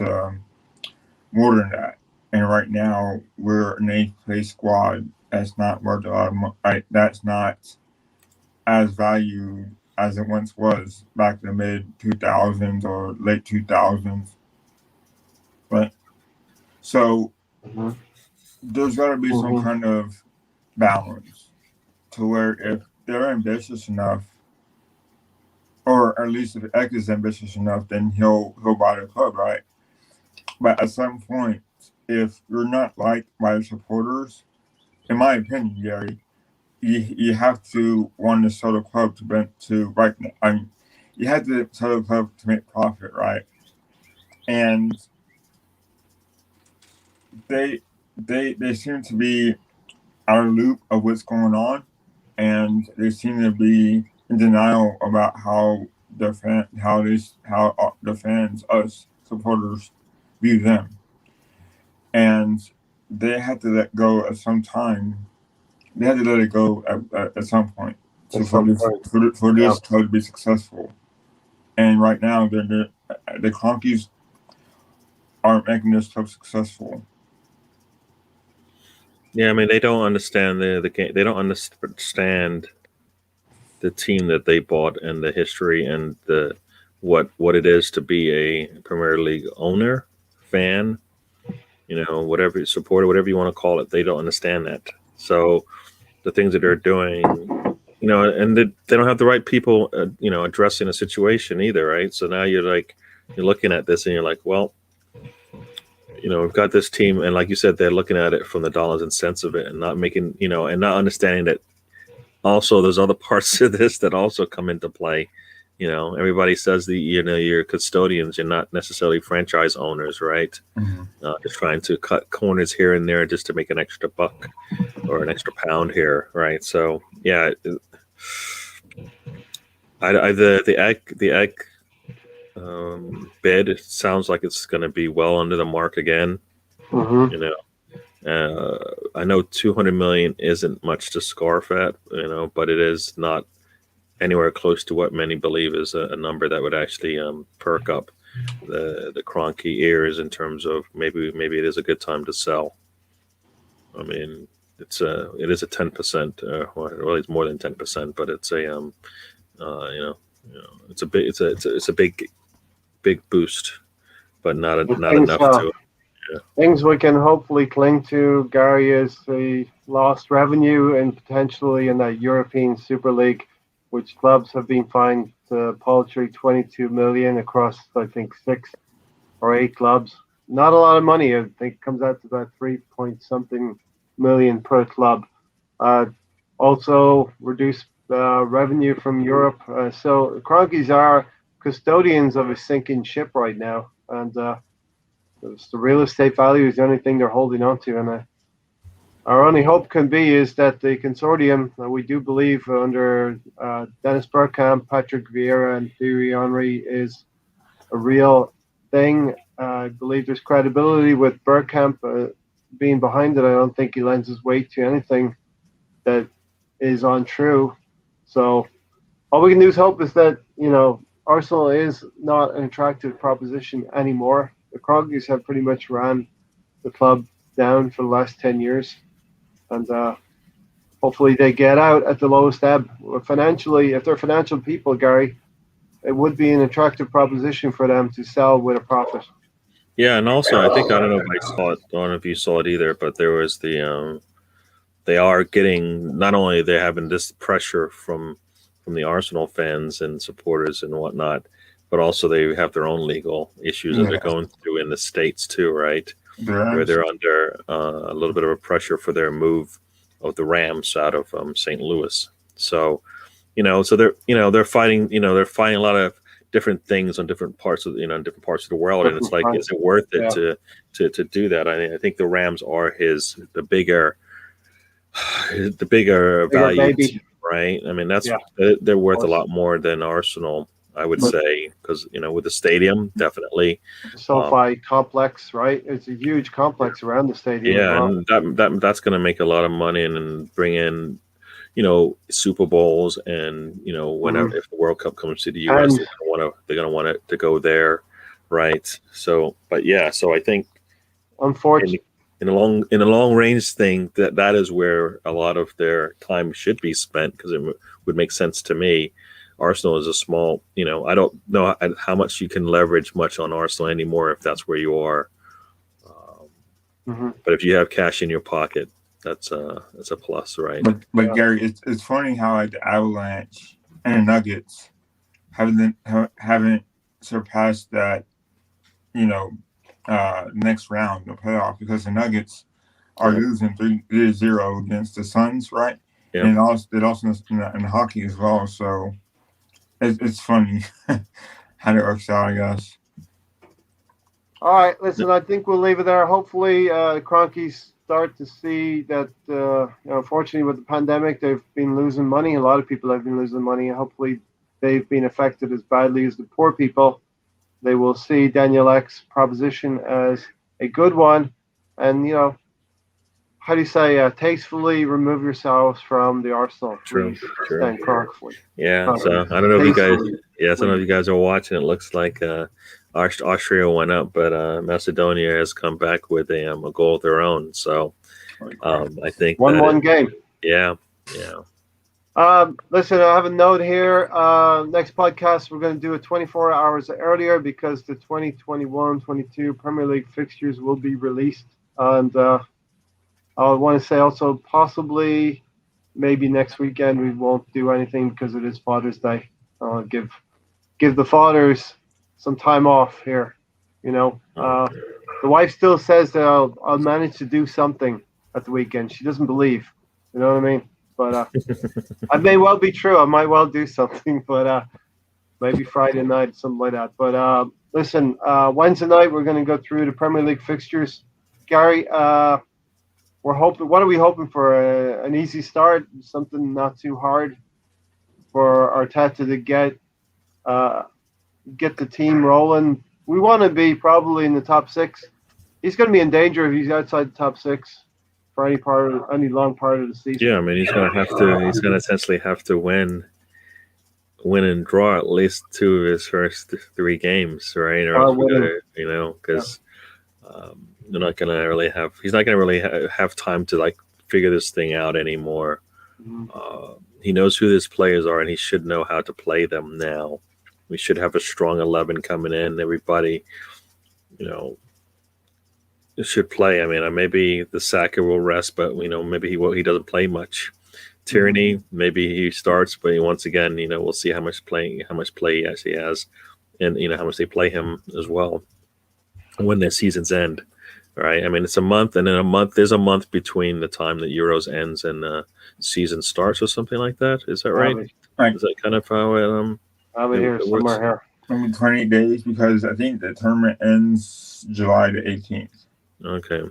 S3: more than that. And right now, we're an eighth place squad that's not worth a lot of money. That's not as valued as it once was back in the mid 2000s or late 2000s. But so there's got to be some kind of balance to where if they're ambitious enough, or at least if Ek is ambitious enough, then he'll buy the club, right? But at some point, if you're not liked by the supporters, in my opinion, Gary, you have to want to sell the club to right. I mean, you have to sell the club to make profit, right? And they seem to be out of loop of what's going on, and they seem to be in denial about how the fans, us supporters, view them, and they had to let go at some time. They had to let it go at some point for this club to be successful. And right now, the Cronkies aren't making this club successful.
S2: Yeah, I mean, they don't understand the game. They don't understand the team that they bought and the history and the what it is to be a Premier League owner, fan, whatever, supporter, whatever you want to call it. They don't understand that. So the things that they're doing, and they don't have the right people, addressing the situation either, right? So now you're looking at this and you're like, well, we've got this team, and like you said, they're looking at it from the dollars and cents of it, and not making, and not understanding that also there's other parts of this that also come into play. Everybody says you're custodians, you're not necessarily franchise owners, right?
S3: Mm-hmm.
S2: Just trying to cut corners here and there just to make an extra buck or an extra pound here, right? So yeah, the egg bid, it sounds like it's going to be well under the mark again. I know 200 million isn't much to scarf at, but it is not anywhere close to what many believe is a number that would actually perk up the Kroenke ears in terms of maybe it is a good time to sell. I mean, it is a 10%, well, it's more than 10%, but it's a it's a big boost, but not enough to. Yeah.
S1: Things we can hopefully cling to, Gary, is the lost revenue and potentially in that European Super League, which clubs have been fined paltry 22 million across, I think, 6 or 8 clubs. Not a lot of money. I think it comes out to about 3-point-something million per club. Also, reduced revenue from Europe. So Cronkies are custodians of a sinking ship right now, and the real estate value is the only thing they're holding on to. And our only hope can be is that the consortium, we do believe under Dennis Bergkamp, Patrick Vieira, and Thierry Henry, is a real thing. I believe there's credibility with Bergkamp being behind it. I don't think he lends his weight to anything that is untrue. So all we can do is hope is that, Arsenal is not an attractive proposition anymore. The Cronkies have pretty much ran the club down for the last 10 years. And hopefully they get out at the lowest ebb. Financially, if they're financial people, Gary, it would be an attractive proposition for them to sell with a profit.
S2: Yeah, and also I don't know if I saw it. I don't know if you saw it either, but there was they are getting, not only they're having this pressure from the Arsenal fans and supporters and whatnot, but also they have their own legal issues that they're going through in the States too, right? Where they're under a little bit of a pressure for their move of the Rams out of St. Louis. So, so they're fighting, they're fighting a lot of different things on different parts of, different parts of the world. And it's like, is it worth it to do that? I think the Rams are the bigger value,
S1: baby.
S2: right? I mean, that's
S1: Yeah.
S2: they're worth a
S1: course.
S2: lot more than Arsenal, I would
S1: But-
S2: say, because with the stadium, definitely.
S1: SoFi complex, right? It's a huge complex around the stadium as
S2: Yeah,
S1: well.
S2: and that's going to make a lot of money and bring in, Super Bowls and whenever if the World Cup comes to the U.S.,
S1: And-
S2: they're gonna want it to go there, right? So, but yeah, so I think
S1: Unfortunately,
S2: in a long range thing that is where a lot of their time should be spent because it would make sense to me. Arsenal is a small, I don't know how much you can leverage much on Arsenal anymore if that's where you are. But if you have cash in your pocket, that's a plus, right?
S3: But Gary, it's funny how like the Avalanche and the Nuggets haven't surpassed that, next round of playoff because the Nuggets are losing 3-0 against the Suns, right?
S2: Yeah.
S3: And it also in hockey as well. So it's funny how it works out, I guess.
S1: all right, listen, I think we'll leave it there. Hopefully, Cronkies start to see that, unfortunately, with the pandemic, they've been losing money. A lot of people have been losing money. Hopefully, they've been affected as badly as the poor people. They will see Daniel Ek's proposition as a good one. And, how do you say, tastefully remove yourselves from the Arsenal.
S2: True.
S1: Stan Kroenke.
S2: Yeah. So I don't know if you guys. Yeah, I don't know if you guys are watching. It looks like Austria went up, but Macedonia has come back with a goal of their own. So I think
S1: 1-1 game.
S2: Yeah.
S1: Listen, I have a note here. Next podcast, we're going to do it 24 hours earlier because the 2021-22 Premier League fixtures will be released. And I want to say also possibly maybe next weekend we won't do anything because it is Father's Day. Give the fathers some time off here. The wife still says that I'll manage to do something at the weekend. She doesn't believe. You know what I mean? But it may well be true. I might well do something, but maybe Friday night, something like that. But listen, Wednesday night we're going to go through the Premier League fixtures. Gary, we're hoping. What are we hoping for? An easy start, something not too hard for Arteta to get the team rolling. We want to be probably in the top 6. He's going to be in danger if he's outside the top 6 for any long part of the season.
S2: Yeah, I mean he's going to essentially have to win and draw at least 2 of his first 3 games, right? Or else because they're not going to really have. He's not going to really have time to figure this thing out anymore. He knows who his players are, and he should know how to play them now. We should have a strong 11 coming in. Everybody, should play. I mean, maybe the Saka will rest, but maybe he doesn't play much. Tierney, maybe he starts, but once again, we'll see how much play he actually has, and how much they play him as well when their seasons end. Right? I mean, it's a month, and then there's a month between the time that Euros ends and season starts, or something like that. Is that right?
S3: Right.
S2: Is that kind of how it?
S1: I'm here somewhere here.
S3: Maybe 28 days because I think the tournament ends July the 18th.
S2: Okay.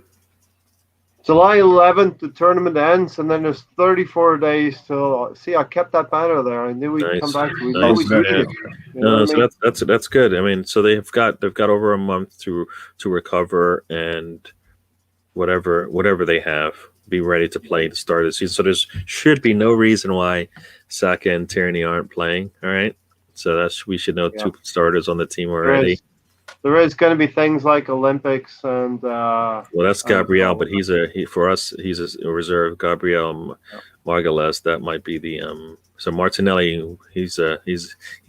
S1: July 11th, the tournament ends, and then there's 34 days till. See, I kept that banner there. I knew we'd come back to it.
S2: Nice.
S1: So
S2: that's good. I mean, so they've got over a month to recover and whatever they have, be ready to play to start the season. So there should be no reason why Saka and Tierney aren't playing. All right. So we should know 2 starters on the team already.
S1: There is going to be things like Olympics and.
S2: Well, that's Gabriel, but he's a reserve. Gabriel Margules, that might be the So Martinelli, he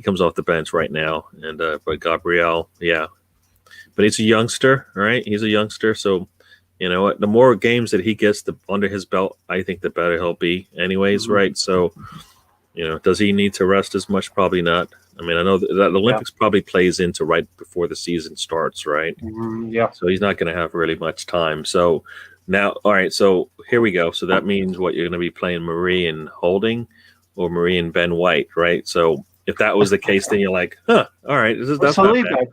S2: comes off the bench right now, and but Gabriel, but he's a youngster, right? He's a youngster, so you know what? The more games that he gets under his belt, I think the better he'll be, anyways, right? So. Does he need to rest as much? Probably not. I mean, I know that the Olympics probably plays into right before the season starts, right?
S1: Yeah.
S2: So he's not going to have really much time. So now, all right, so here we go. So that means what you're going to be playing Marie and Holding or Marie and Ben White, right? So if that was the case, then you're like, huh, all right, that's not bad.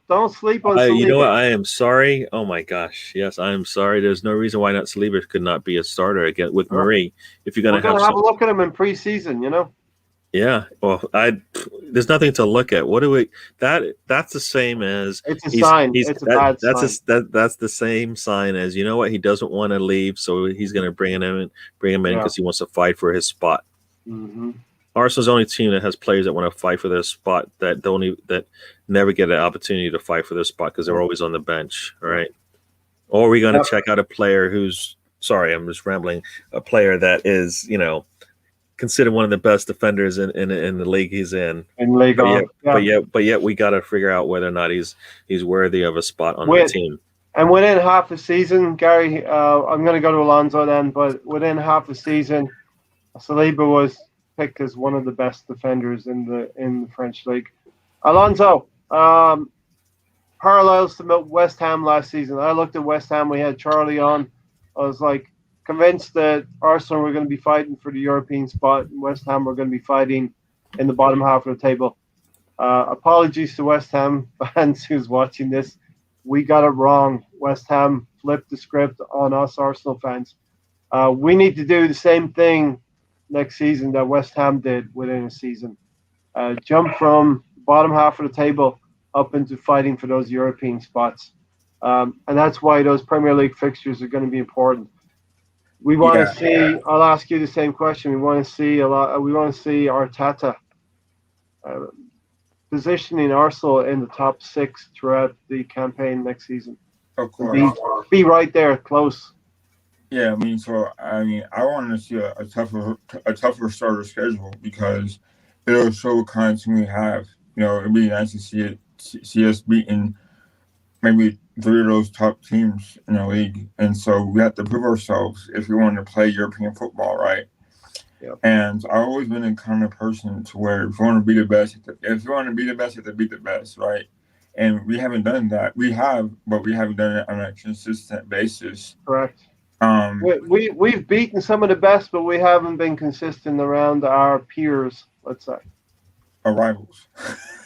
S1: Don't sleep on Saliba.
S2: You know what? I am sorry. Oh my gosh, yes, I am sorry. There's no reason why not Saliba could not be a starter again with Marie. If you're
S1: We're
S2: gonna
S1: have a look at him in preseason, you know.
S2: Yeah, well, there's nothing to look at. What do we? That's the same as
S1: it's a sign. It's a bad sign.
S2: That's the same sign as, you know what, he doesn't want to leave, so he's going to bring him in because he wants to fight for his spot.
S1: Mm-hmm.
S2: Arsenal's the only team that has players that want to fight for their spot that never get an opportunity to fight for their spot because they're always on the bench, right? Or are we going to check out a player who's sorry, I'm just rambling. A player that is, considered one of the best defenders in the league he's in. But yet we got to figure out whether or not he's worthy of a spot on the team.
S1: And within half a season, Gary, I'm going to go to Alonso then, but within half a season, Saliba was picked as one of the best defenders in the French league. Alonso, parallels to West Ham last season. I looked at West Ham. We had Charlie on. I was like convinced that Arsenal were going to be fighting for the European spot, and West Ham were going to be fighting in the bottom half of the table. Apologies to West Ham fans who's watching this. We got it wrong. West Ham flipped the script on us Arsenal fans. We need to do the same thing next season that West Ham did within a season. Jump from the bottom half of the table up into fighting for those European spots. And that's why those Premier League fixtures are going to be important. We want to see. I'll ask you the same question. We want to see Arteta positioning Arsenal in the top 6 throughout the campaign next season.
S3: Of course,
S1: be right there, close.
S3: Yeah, I want to see a tougher starter schedule because it'll show what kind of team we have. It'd be nice to see us beating maybe 3 of those top teams in the league, and so we have to prove ourselves if we want to play European football, right?
S1: Yep.
S3: And I've always been the kind of person to where if you want to be the best, you have to beat the best, right? And we haven't done that. But we haven't done it on a consistent basis.
S1: Correct. We've beaten some of the best, but we haven't been consistent around our peers. Let's say
S3: our rivals.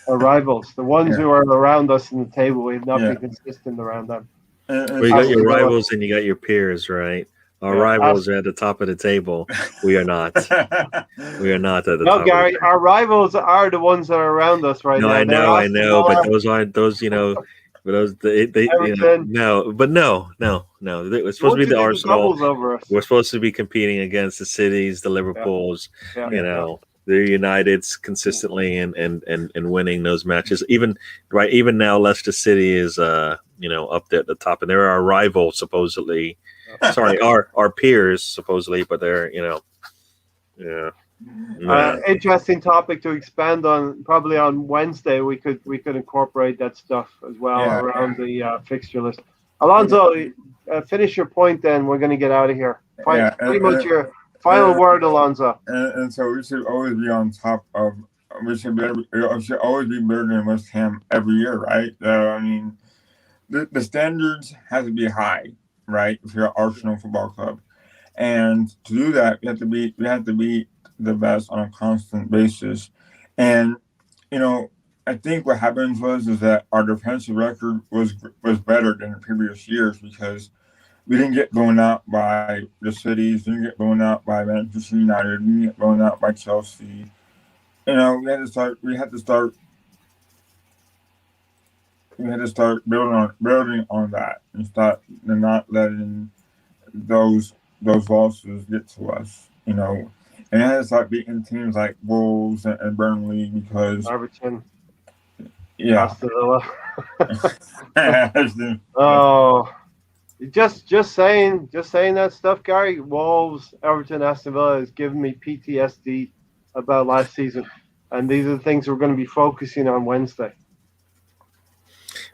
S1: Our rivals, the ones who are around us in the table, we've not been consistent around them.
S2: Well, you got your rivals and you got your peers, right? Our rivals are at the top of the table. We are not. We are not at the top.
S1: No, Gary, our rivals are the ones that are around us right now.
S2: I know, but those aren't those. But those no. It's supposed to be the Arsenal. We're supposed to be competing against the cities, the Liverpools. The United's consistently and winning those matches. Even now, Leicester City is up there at the top, and they're our rival supposedly. Sorry, our peers supposedly, but they're
S1: interesting topic to expand on. Probably on Wednesday, we could incorporate that stuff as well around the fixture list. Alonso, finish your point. Then we're going to get out of here. Pretty much your final word, Alonso.
S3: And so we should always be on top of. We should always be better than West Ham every year, right? The standards have to be high, right? If you're an Arsenal Football Club, and to do that, we have to be the best on a constant basis. And I think what happened is that our defensive record was better than the previous years because we didn't get blown out by the cities, didn't get blown out by Manchester United, didn't get blown out by Chelsea. We had to start building on that and not letting those losses get to us. And it had to start beating teams like Wolves and Burnley because
S1: Everton.
S3: Yeah.
S1: Oh. Just saying that stuff, Gary. Wolves, Everton, Aston Villa has given me PTSD about last season, and these are the things we're going to be focusing on Wednesday.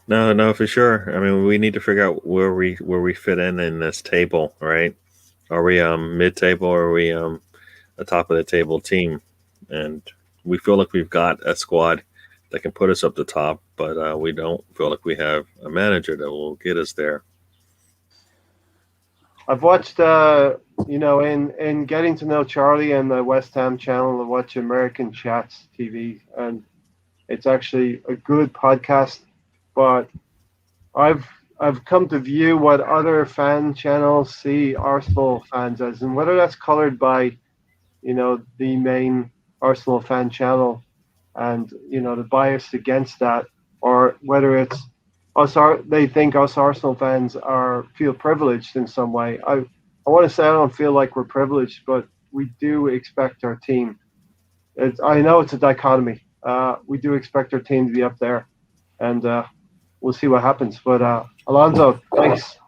S2: No, for sure. We need to figure out where we fit in this table, right? Are we mid-table or are we a top of the table team? And we feel like we've got a squad that can put us up the top, but we don't feel like we have a manager that will get us there.
S1: I've watched, in getting to know Charlie and the West Ham channel, I watch American Chats TV, and it's actually a good podcast. But I've come to view what other fan channels see Arsenal fans as, and whether that's colored by, the main Arsenal fan channel, and the bias against that, or whether it's they think us Arsenal fans feel privileged in some way. I want to say I don't feel like we're privileged, but we do expect our team. I know it's a dichotomy. We do expect our team to be up there, and we'll see what happens. But Alonso, thanks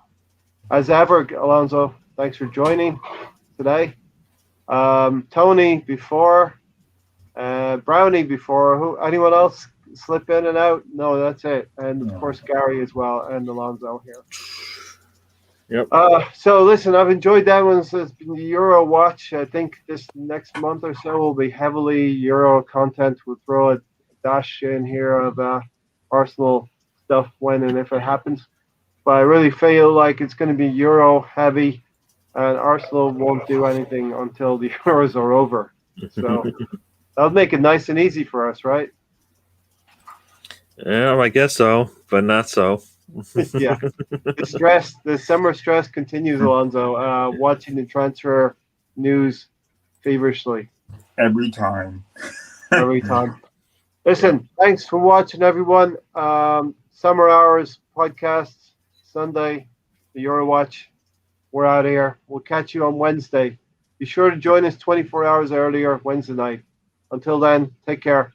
S1: as ever. Alonso, thanks for joining today. Tony before, Brownie before. Anyone else slip in and out? No, that's it. And of course Gary as well, and Alonso here.
S2: Yep.
S1: So listen, I've enjoyed that one. So it's been the Euro watch. I think this next month or so will be heavily Euro content. We'll throw a dash in here of Arsenal stuff when and if it happens. But I really feel like it's going to be Euro heavy, and Arsenal won't do anything until the Euros are over. So that'll make it nice and easy for us, right?
S2: Yeah, I guess so, but not so.
S1: Yeah, the summer stress continues, Alonso. Watching the transfer news feverishly
S3: Every time.
S1: every time. Listen, thanks for watching, everyone. Summer Hours podcast Sunday, the Eurowatch. We're out of here. We'll catch you on Wednesday. Be sure to join us 24 hours earlier Wednesday night. Until then, take care.